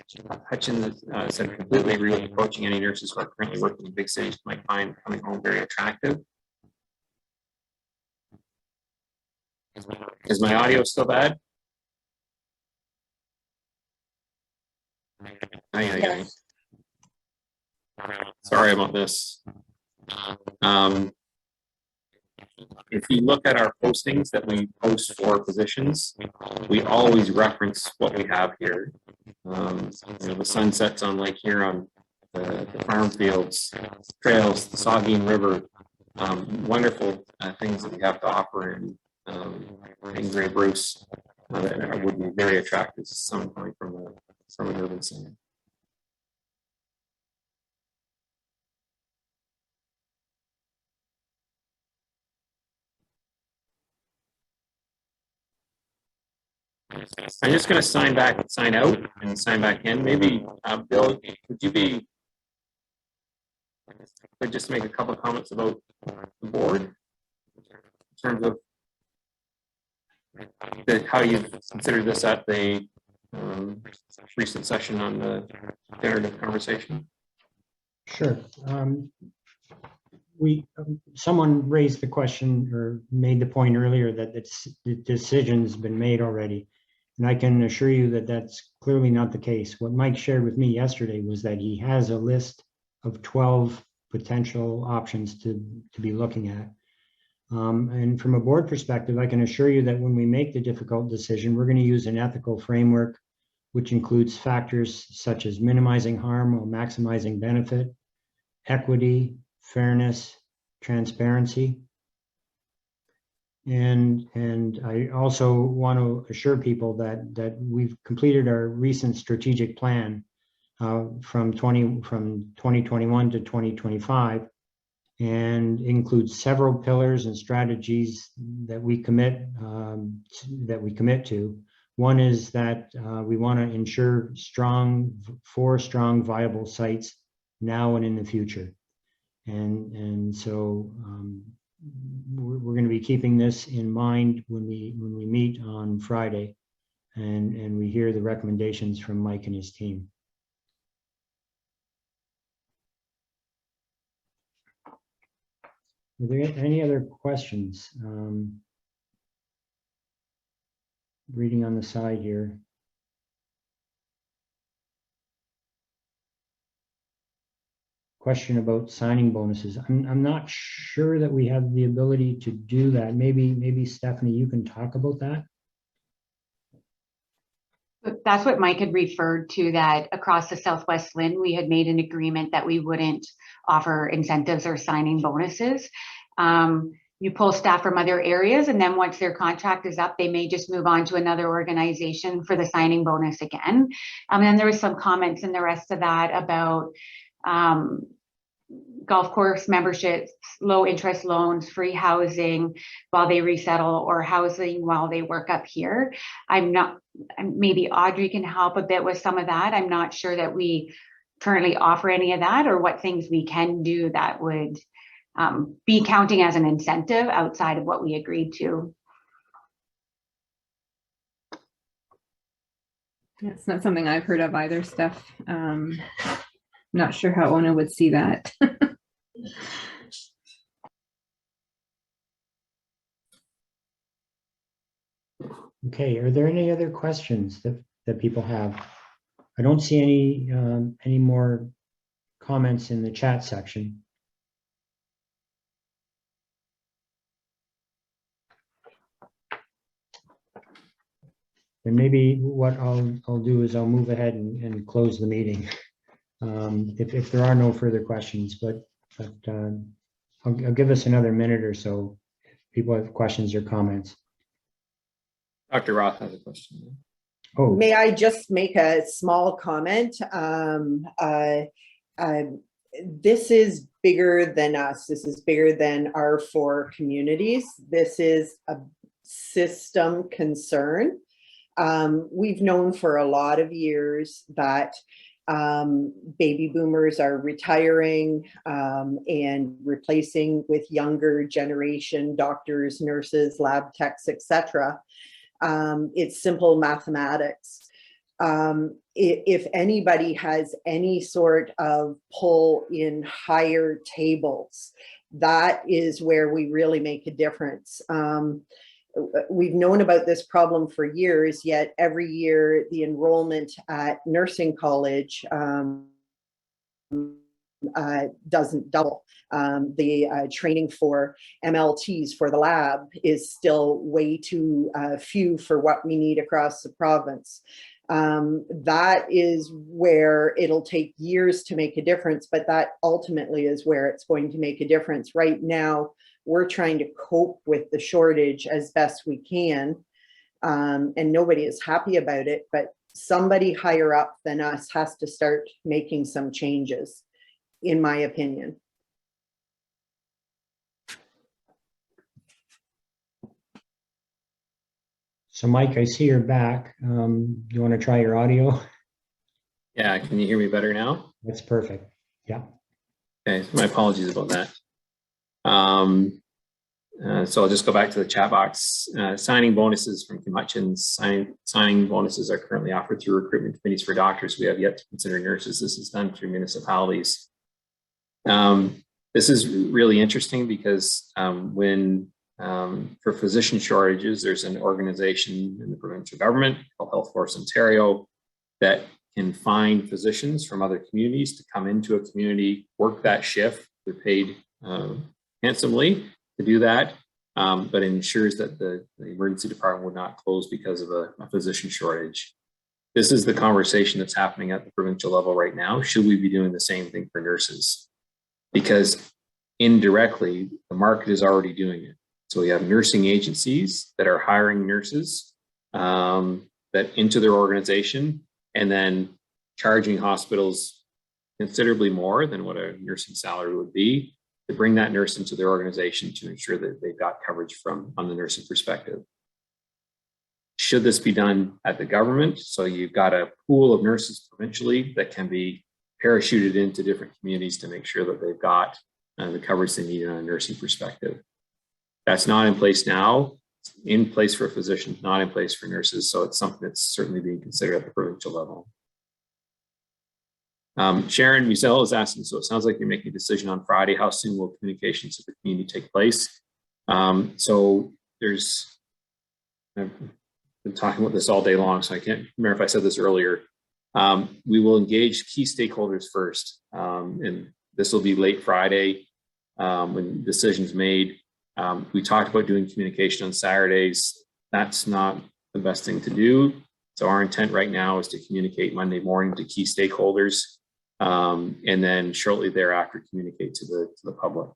said, completely agree with approaching any nurses who are currently working in big cities might find coming home very attractive. Is my audio still bad? Yes. Sorry about this. If you look at our postings that we post for positions, we always reference what we have here. You know, the sunsets on Lake Huron, the farm fields, trails, the Saugeen River, wonderful things that we have to offer in Grey Bruce that would be very attractive to someone coming from an urban center. I'm just going to sign out and sign back in. Maybe Bill, could you just make a couple of comments about the board in terms of how you've considered this at the recent session on the generative conversation? Sure. Someone raised the question or made the point earlier that the decision's been made already. And I can assure you that that's clearly not the case. What Mike shared with me yesterday was that he has a list of 12 potential options to be looking at. And from a board perspective, I can assure you that when we make the difficult decision, we're going to use an ethical framework, which includes factors such as minimizing harm while maximizing benefit, equity, fairness, transparency. And I also want to assure people that we've completed our recent strategic plan from 2021 to 2025, and includes several pillars and strategies that we commit to. One is that we want to ensure four strong, viable sites now and in the future. And so we're going to be keeping this in mind when we meet on Friday, and we hear the recommendations from Mike and his team. Are there any other questions? Reading on the side here. Question about signing bonuses. I'm not sure that we have the ability to do that. Maybe Stephanie, you can talk about that. That's what Mike had referred to, that across the Southwest LHIN, we had made an agreement that we wouldn't offer incentives or signing bonuses. You pull staff from other areas, and then once their contract is up, they may just move on to another organization for the signing bonus again. And then there was some comments in the rest of that about golf course memberships, low interest loans, free housing while they resettle, or housing while they work up here. Maybe Audrey can help a bit with some of that. I'm not sure that we currently offer any of that, or what things we can do that would be counting as an incentive outside of what we agreed to. It's not something I've heard of either, Steph. Not sure how Ona would see that. Okay, are there any other questions that people have? I don't see any more comments in the chat section. And maybe what I'll do is I'll move ahead and close the meeting if there are no further questions. But I'll give us another minute or so if people have questions or comments. Dr. Roth has a question. Oh, May I just make a small comment? This is bigger than us. This is bigger than our 4 communities. This is a system concern. We've known for a lot of years that baby boomers are retiring and replacing with younger generation doctors, nurses, lab techs, etc. It's simple mathematics. If anybody has any sort of pull in higher tables, that is where we really make a difference. We've known about this problem for years, yet every year the enrollment at nursing college doesn't double. The training for MLTs for the lab is still way too few for what we need across the province. That is where it'll take years to make a difference, but that ultimately is where it's going to make a difference. Right now, we're trying to cope with the shortage as best we can, and nobody is happy about it, but somebody higher up than us has to start making some changes, in my opinion. so Mike, I see you're back. You want to try your audio? Yeah, can you hear me better now? That's perfect. Yeah. Okay, my apologies about that. So I'll just go back to the chat box. Signing bonuses from Kim Hutchins. Signing bonuses are currently offered through recruitment committees for doctors. We have yet to consider nurses. This is done through municipalities. This is really interesting because for physician shortages, there's an organization in the provincial government called Health Force Ontario that can find physicians from other communities to come into a community, work that shift. They're paid handsomely to do that, but it ensures that the emergency department would not close because of a physician shortage. This is the conversation that's happening at the provincial level right now. Should we be doing the same thing for nurses? Because indirectly, the market is already doing it. So we have nursing agencies that are hiring nurses that into their organization and then charging hospitals considerably more than what a nursing salary would be to bring that nurse into their organization to ensure that they've got coverage on the nursing perspective. Should this be done at the government? So you've got a pool of nurses provincially that can be parachuted into different communities to make sure that they've got the coverage they need on a nursing perspective. That's not in place now. It's in place for physicians, not in place for nurses. So it's something that's certainly being considered at the provincial level. Sharon Musell is asking, so it sounds like you're making a decision on Friday. How soon will communications to the community take place? So I've been talking about this all day long, so I can't remember if I said this earlier. We will engage key stakeholders first, and this will be late Friday when decisions made. We talked about doing communication on Saturdays. That's not the best thing to do. So our intent right now is to communicate Monday morning to key stakeholders, and then shortly thereafter communicate to the public.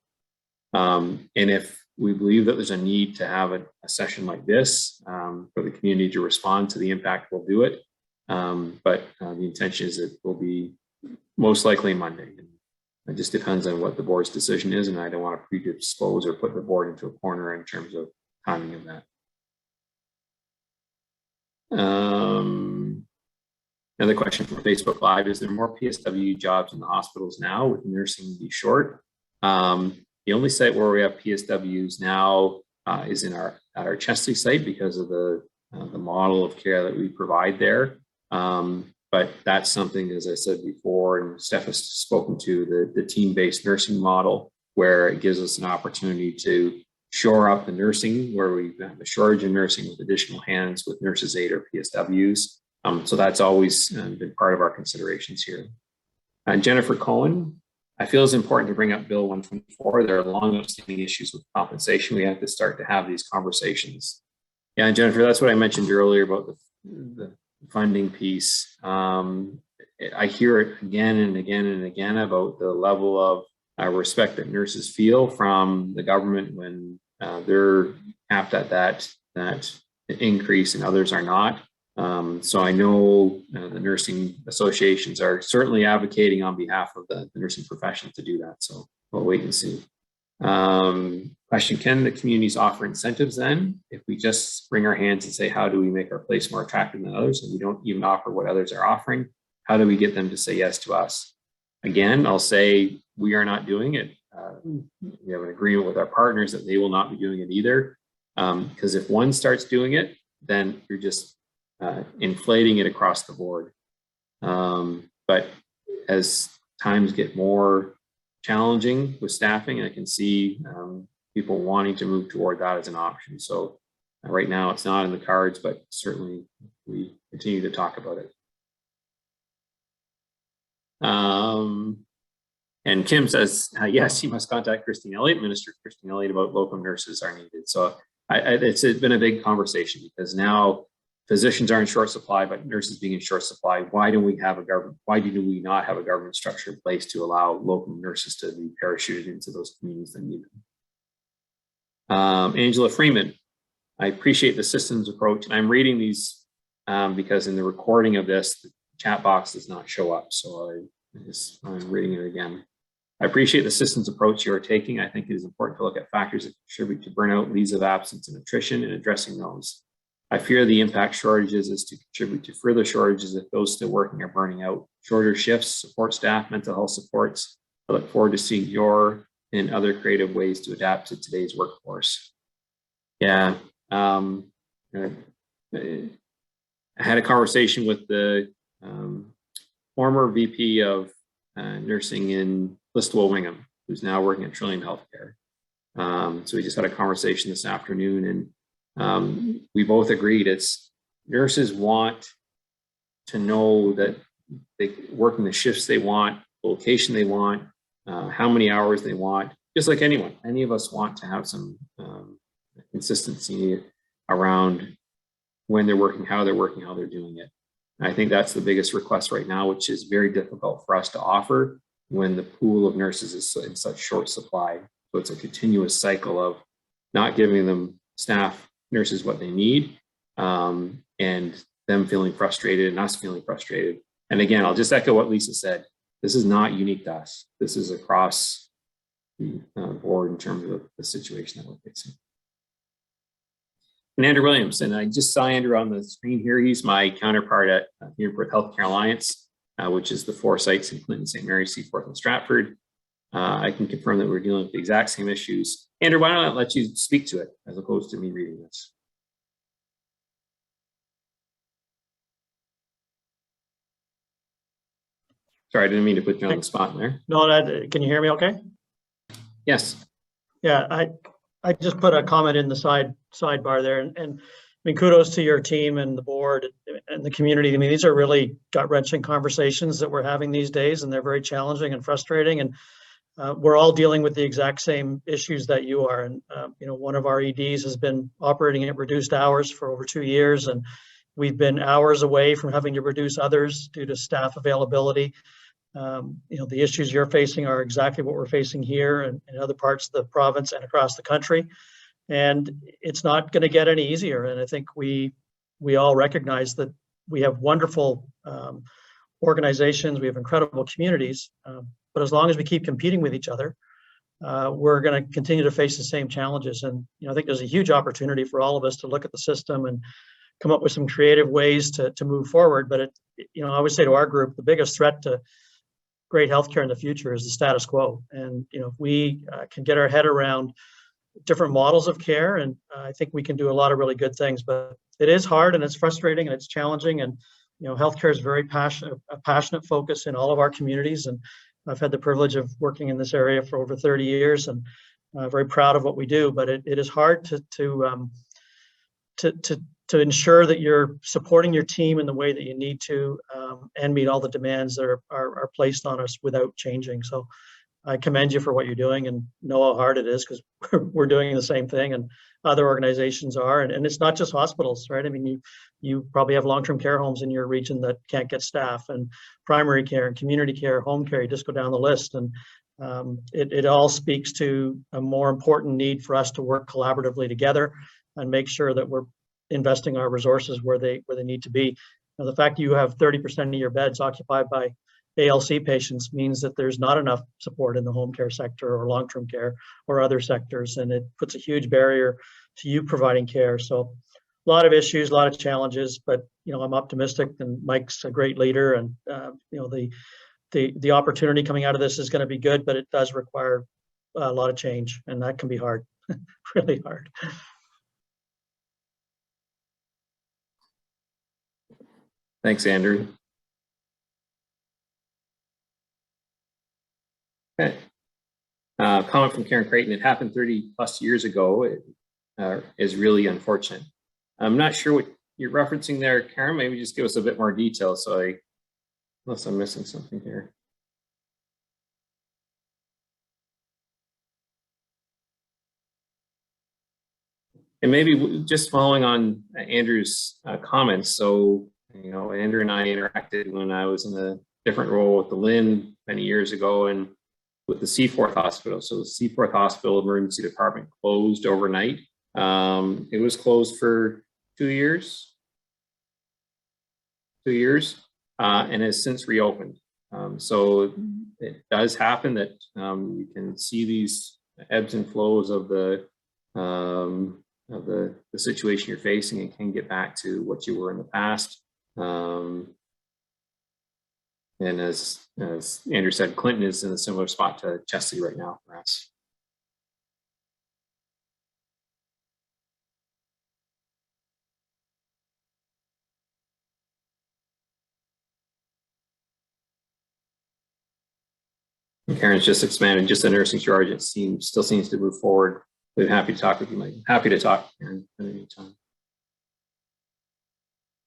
And if we believe that there's a need to have a session like this for the community to respond to the impact, we'll do it. But the intention is that it will be most likely Monday. It just depends on what the board's decision is, and I don't want to predispose or put the board into a corner in terms of timing of that. Another question from Facebook Live: is there more PSW jobs in the hospitals now with nursing be short? The only site where we have PSWs now is at our Chesley site because of the model of care that we provide there. But that's something, as I said before, and Steph has spoken to, the team-based nursing model, where it gives us an opportunity to shore up the nursing, where we have a shortage in nursing with additional hands with nurses aid or PSWs. So that's always been part of our considerations here. And Jennifer Cohen, I feel it's important to bring up Bill 124. There are long-standing issues with compensation. We have to start to have these conversations. Yeah, and Jennifer, that's what I mentioned earlier about the funding piece. I hear it again and again and again about the level of respect that nurses feel from the government when they're capped at that increase and others are not. So I know the nursing associations are certainly advocating on behalf of the nursing profession to do that. So we'll wait and see. Question, can the communities offer incentives then? If we just bring our hands and say, how do we make our place more attractive than others? And we don't even offer what others are offering. How do we get them to say yes to us? Again, I'll say we are not doing it. We have an agreement with our partners that they will not be doing it either. Because if one starts doing it, then you're just inflating it across the board. But as times get more challenging with staffing, I can see people wanting to move toward that as an option. So right now it's not in the cards, but certainly we continue to talk about it. And Kim says, yes, you must contact Christine Elliott, Minister Christine Elliott, about locum nurses are needed. So it's been a big conversation because now physicians are in short supply, but nurses being in short supply. Why do we have a government? Why do we not have a government structure in place to allow locum nurses to be parachuted into those communities that need them? Angela Freeman, I appreciate the systems approach, and I'm reading these because in the recording of this, the chat box does not show up. So I'm reading it again. I appreciate the systems approach you are taking. I think it is important to look at factors that contribute to burnout, leaves of absence, and attrition, and addressing those. I fear the impact shortages is to contribute to further shortages if those still working are burning out. Shorter shifts, support staff, mental health supports. I look forward to seeing your and other creative ways to adapt to today's workforce. Yeah, I had a conversation with the former VP of nursing in Listowel Wingham, who's now working at Trillium Healthcare. So we just had a conversation this afternoon, and we both agreed nurses want to know that they work in the shifts they want, the location they want, how many hours they want, just like anyone. Any of us want to have some consistency around when they're working, how they're doing it. And I think that's the biggest request right now, which is very difficult for us to offer when the pool of nurses is in such short supply. So it's a continuous cycle of not giving them staff, nurses what they need, and them feeling frustrated and us feeling frustrated. And again, I'll just echo what Lisa said. This is not unique to us. This is across the board in terms of the situation that we're facing. And Andrew Williams, and I just saw Andrew on the screen here. He's my counterpart at United Healthcare Alliance, which is the 4 sites in Clinton, St. Mary's, Seaforth, and Stratford. I can confirm that we're dealing with the exact same issues. Andrew, why don't I let you speak to it as opposed to me reading this? Sorry, I didn't mean to put you on the spot there. No, can you hear me okay? Yes. Yeah, I just put a comment in the sidebar there, and I mean, kudos to your team and the board and the community. I mean, these are really gut-wrenching conversations that we're having these days, and they're very challenging and frustrating. And we're all dealing with the exact same issues that you are. And you know, one of our EDs has been operating at reduced hours for over 2 years, and we've been hours away from having to reduce others due to staff availability. You know, the issues you're facing are exactly what we're facing here and in other parts of the province and across the country. And it's not going to get any easier. And I think we all recognize that we have wonderful organizations, we have incredible communities, but as long as we keep competing with each other, we're going to continue to face the same challenges. And you know, I think there's a huge opportunity for all of us to look at the system and come up with some creative ways to move forward. But you know, I would say to our group, the biggest threat to great healthcare in the future is the status quo. And you know, if we can get our head around different models of care, and I think we can do a lot of really good things. But it is hard and it's frustrating and it's challenging, and healthcare is very a passionate focus in all of our communities. And I've had the privilege of working in this area for over 30 years and very proud of what we do, but it is hard to ensure that you're supporting your team in the way that you need to and meet all the demands that are placed on us without changing. So I commend you for what you're doing and know how hard it is, because we're doing the same thing and other organizations are. And it's not just hospitals, right? I mean, you probably have long-term care homes in your region that can't get staff, and primary care and community care, home care, you just go down the list. And it all speaks to a more important need for us to work collaboratively together and make sure that we're investing our resources where they need to be. Now, the fact that you have 30% of your beds occupied by ALC patients means that there's not enough support in the home care sector or long-term care or other sectors, and it puts a huge barrier to you providing care. So a lot of issues, a lot of challenges, but I'm optimistic, and Mike's a great leader, and the opportunity coming out of this is going to be good, but it does require a lot of change, and that can be hard, really hard. Thanks, Andrew. Okay. Comment from Karen Creighton. It happened 30 plus years ago. It is really unfortunate. I'm not sure what you're referencing there, Karen. Maybe just give us a bit more detail. Unless I'm missing something here. And maybe just following on Andrew's comments. So, Andrew and I interacted when I was in a different role with the Lynn many years ago, and with the Seaforth Hospital. So the Seaforth Hospital Emergency Department closed overnight. It was closed for 2 years, and has since reopened. So it does happen that you can see these ebbs and flows of the situation you're facing, and can get back to what you were in the past. And as Andrew said, Clinton is in a similar spot to Chesley right now for us. And Karen's just expanded, just the nursing charge. It still seems to move forward. We're happy to talk with you, Mike. Happy to talk, Karen, at any time.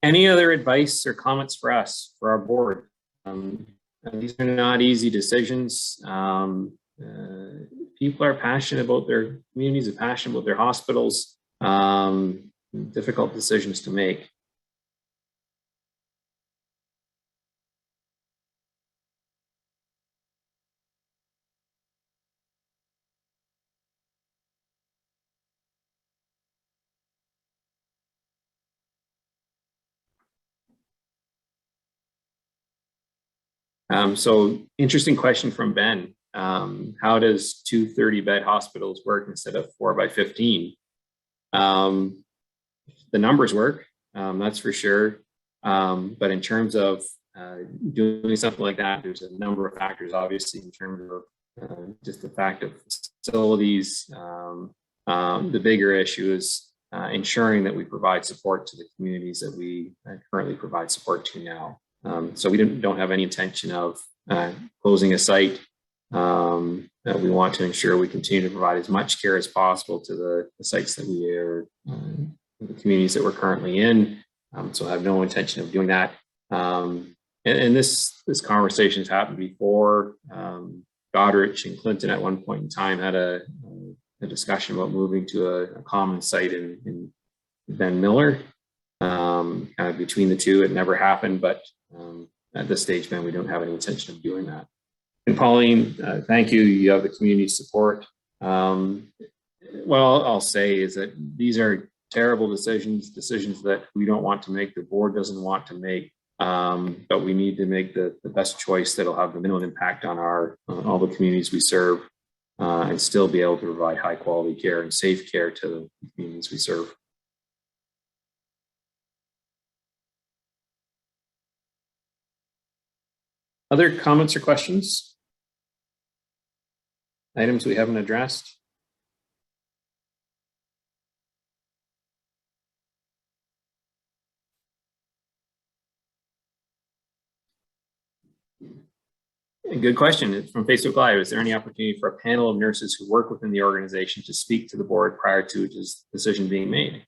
Any other advice or comments for us, for our board? These are not easy decisions. People are passionate about their communities, are passionate about their hospitals. Difficult decisions to make. So interesting question from Ben. How does 2 30-bed hospitals work instead of 4 by 15? The numbers work, that's for sure. But in terms of doing something like that, there's a number of factors, obviously, in terms of just the fact of facilities. The bigger issue is ensuring that we provide support to the communities that we currently provide support to now. So we don't have any intention of closing a site. We want to ensure we continue to provide as much care as possible to the sites that we are, the communities that we're currently in. So I have no intention of doing that. And this conversation has happened before. Goderich and Clinton at one point in time had a discussion about moving to a common site in Ben Miller. Kind of between the two, it never happened, but at this stage, Ben, we don't have any intention of doing that. And Pauline, thank you. You have the community support. What I'll say is that these are terrible decisions that we don't want to make, the board doesn't want to make, but we need to make the best choice that'll have the minimum impact on all the communities we serve, and still be able to provide high quality care and safe care to the communities we serve. Other comments or questions? Items we haven't addressed? A good question. It's from Facebook Live. Is there any opportunity for a panel of nurses who work within the organization to speak to the board prior to a decision being made?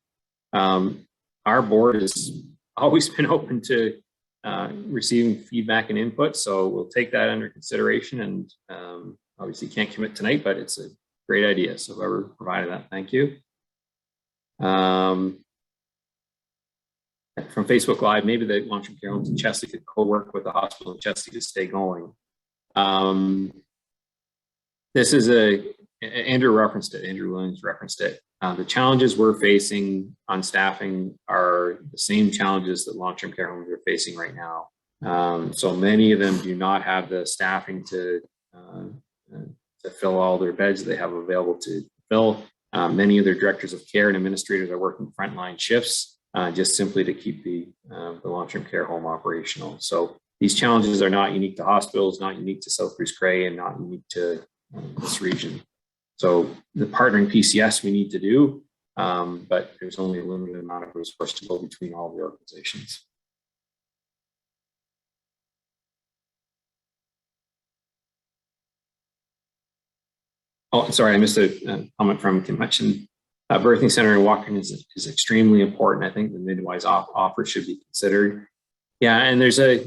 Our board has always been open to receiving feedback and input, so we'll take that under consideration, and obviously can't commit tonight, but it's a great idea. So whoever provided that, thank you. From Facebook Live, maybe the long-term care homes in Chesley could co-work with the hospital in Chesley to stay going. This is Andrew Williams referenced it. The challenges we're facing on staffing are the same challenges that long-term care homes are facing right now. So many of them do not have the staffing to fill all their beds they have available to fill. Many of their directors of care and administrators are working frontline shifts just simply to keep the long-term care home operational. So these challenges are not unique to hospitals, not unique to South Bruce Gray, and not unique to this region. So the partnering PCS we need to do, but there's only a limited amount of resource to go between all the organizations. Oh, sorry, I missed a comment from Kim Hutchin. Birthing center in Walker is extremely important. I think the midwives offer should be considered. Yeah, and there's a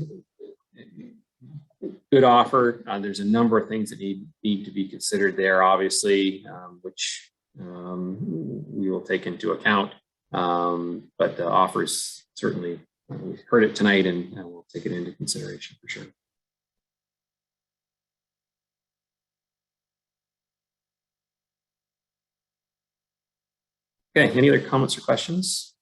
good offer. There's a number of things that need to be considered there, obviously, which we will take into account. But the offers certainly, we've heard it tonight, and we'll take it into consideration for sure. Okay, any other comments or questions?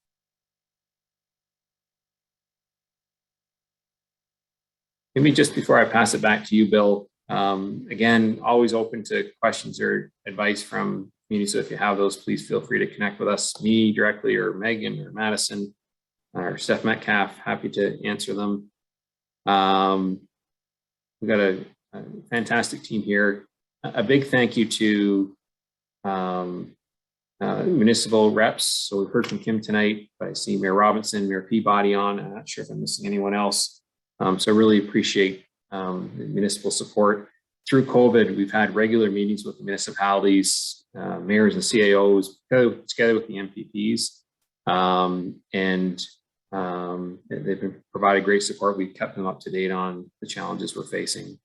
Maybe just before I pass it back to you, Bill, again, always open to questions or advice from community. So if you have those, please feel free to connect with us, me directly, or Megan or Madison or Steph Metcalfe, happy to answer them. We've got a fantastic team here. A big thank you to municipal reps. So we've heard from Kim tonight, but I see Mayor Robinson, Mayor Peabody on. I'm not sure if I'm missing anyone else. So I really appreciate the municipal support. Through COVID, we've had regular meetings with the municipalities, mayors and CAOs, together with the MPPs. They've been provided great support. We've kept them up to date on the challenges we're facing.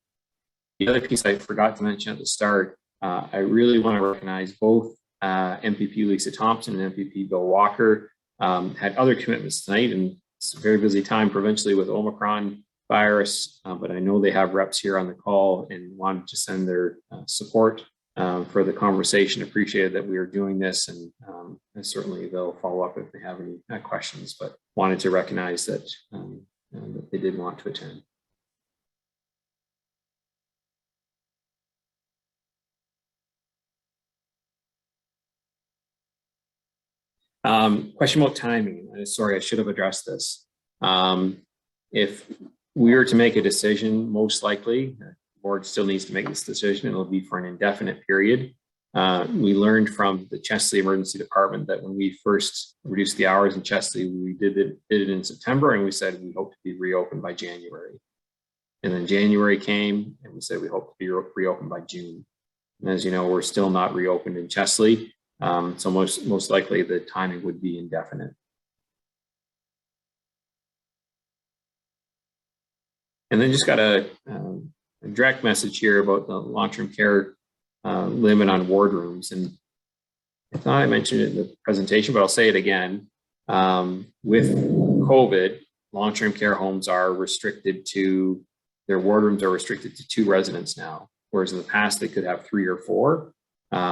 The other piece I forgot to mention at the start, I really want to recognize both MPP Lisa Thompson and MPP Bill Walker had other commitments tonight, and it's a very busy time provincially with Omicron virus, but I know they have reps here on the call and wanted to send their support for the conversation. Appreciated that we are doing this, and certainly they'll follow up if they have any questions, but wanted to recognize that, that they did want to attend. Question about timing. Sorry, I should have addressed this. If we were to make a decision, most likely, the board still needs to make this decision. It'll be for an indefinite period. We learned from the Chesley Emergency Department that when we first reduced the hours in Chesley, we did it in September, and we said we hope to be reopened by January. And then January came, and we said we hope to be reopened by June. And as you know, we're still not reopened in Chesley. So most likely the timing would be indefinite. And then just got a direct message here about the long-term care limit on ward rooms. And I thought I mentioned it in the presentation, but I'll say it again. With COVID, long-term care homes are restricted to, their ward rooms are restricted to 2 residents now, whereas in the past they could have 3 or 4.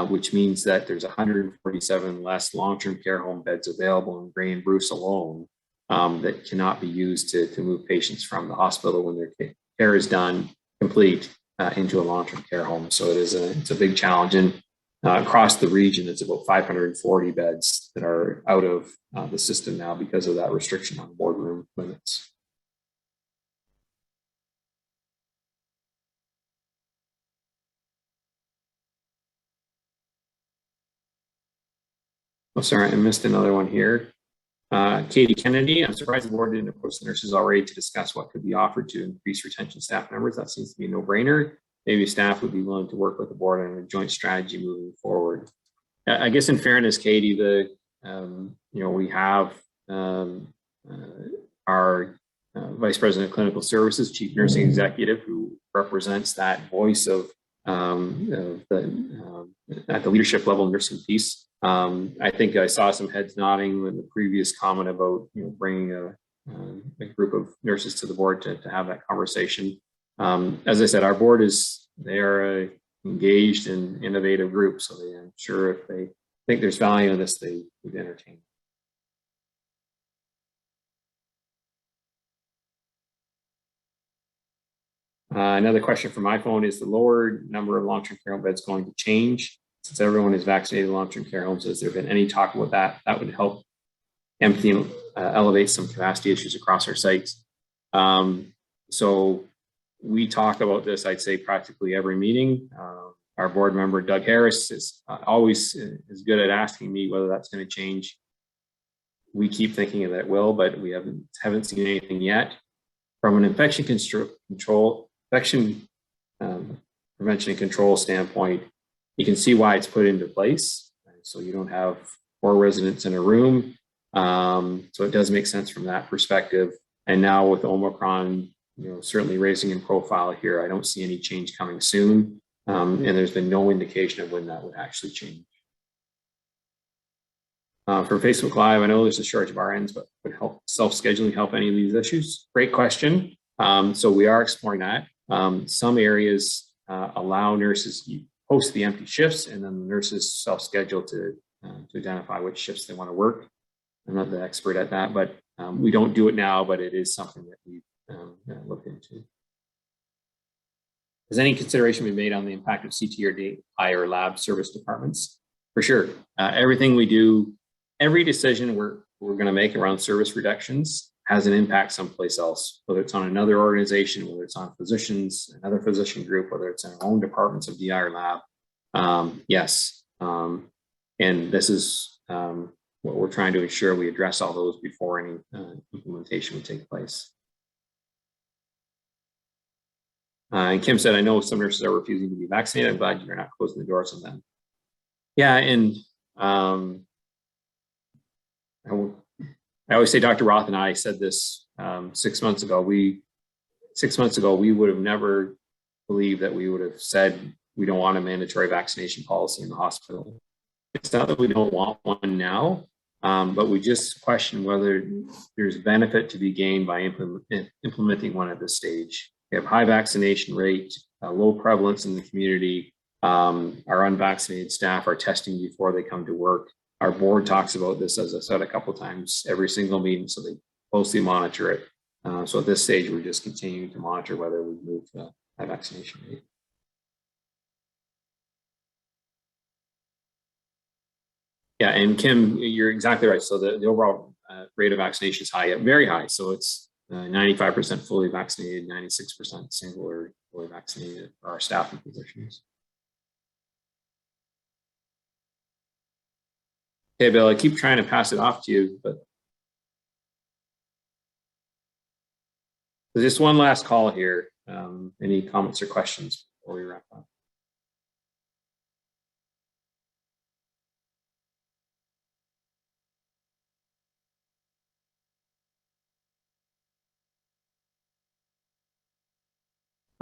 Which means that there's 147 less long-term care home beds available in Gray and Bruce alone that cannot be used to move patients from the hospital when their care is done, complete, into a long-term care home. So it's a big challenge. And across the region, it's about 540 beds that are out of the system now because of that restriction on boardroom limits. Oh, sorry, I missed another one here. Katie Kennedy, I'm surprised the board didn't approach the nurses already to discuss what could be offered to increase retention staff members. That seems to be a no-brainer. Maybe staff would be willing to work with the board on a joint strategy moving forward. I guess in fairness, Katie, we have our Vice President of Clinical Services, Chief Nursing Executive, who represents that voice of at the leadership level nursing piece. I think I saw some heads nodding in the previous comment about bringing a group of nurses to the board to have that conversation. As I said, our board they are engaged and innovative group, so I'm sure if they think there's value in this, they would entertain. Another question from my phone is the lower number of long-term care home beds going to change since everyone is vaccinated in long-term care homes? Has there been any talk about that? That would help empty, elevate some capacity issues across our sites. So we talk about this, I'd say practically every meeting. Our board member, Doug Harris, is always good at asking me whether that's going to change. We keep thinking that it will, but we haven't seen anything yet. From an infection prevention and control standpoint, you can see why it's put into place. So you don't have 4 residents in a room. So it does make sense from that perspective. And now with Omicron, certainly raising in profile here, I don't see any change coming soon. And there's been no indication of when that would actually change. From Facebook Live, I know there's a shortage of RNs, but would self-scheduling help any of these issues? Great question. So we are exploring that. Some areas allow nurses to post the empty shifts, and then the nurses self-schedule to identify which shifts they want to work. I'm not the expert at that, but we don't do it now, but it is something that we look into. Has any consideration been made on the impact of CT or DI or lab service departments? For sure. Everything we do, every decision we're going to make around service reductions has an impact someplace else, whether it's on another organization, whether it's on physicians, another physician group, whether it's in our own departments of DI or lab. Yes. And this is what we're trying to ensure we address all those before any implementation would take place. And Kim said, I know some nurses are refusing to be vaccinated. I'm glad you're not closing the doors on them. Yeah, and I always say Dr. Roth and I said this 6 months ago. 6 months ago, we would have never believed that we would have said we don't want a mandatory vaccination policy in the hospital. It's not that we don't want one now, but we just question whether there's benefit to be gained by implementing one at this stage. We have high vaccination rate, low prevalence in the community. Our unvaccinated staff are testing before they come to work. Our board talks about this, as I said a couple of times, every single meeting, so they closely monitor it. So at this stage, we're just continuing to monitor whether we move the high vaccination rate. Yeah, and Kim, you're exactly right. So the overall rate of vaccination is high, very high. So it's 95% fully vaccinated, 96% single or fully vaccinated for our staff and physicians. Okay, Bill, I keep trying to pass it off to you, but just one last call here. Any comments or questions before we wrap up?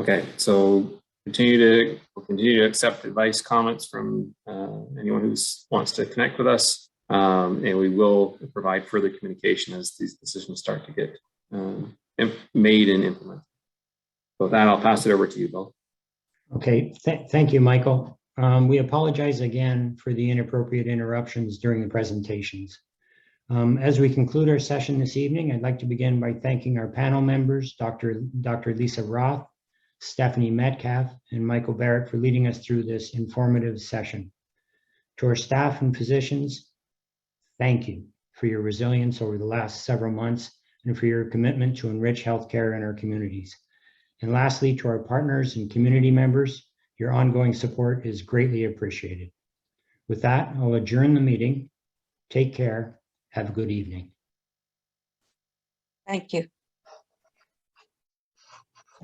Okay, so we'll continue to accept advice, comments from anyone who wants to connect with us, and we will provide further communication as these decisions start to get made and implemented. So with that, I'll pass it over to you, Bill. Okay, thank you, Michael. We apologize again for the inappropriate interruptions during the presentations. As we conclude our session this evening, I'd like to begin by thanking our panel members, Dr. Lisa Roth, Stephanie Metcalfe, and Michael Barrett for leading us through this informative session. To our staff and physicians, thank you for your resilience over the last several months and for your commitment to enrich healthcare in our communities. And lastly, to our partners and community members, your ongoing support is greatly appreciated. With that, I'll adjourn the meeting. Take care. Have a good evening. Thank you.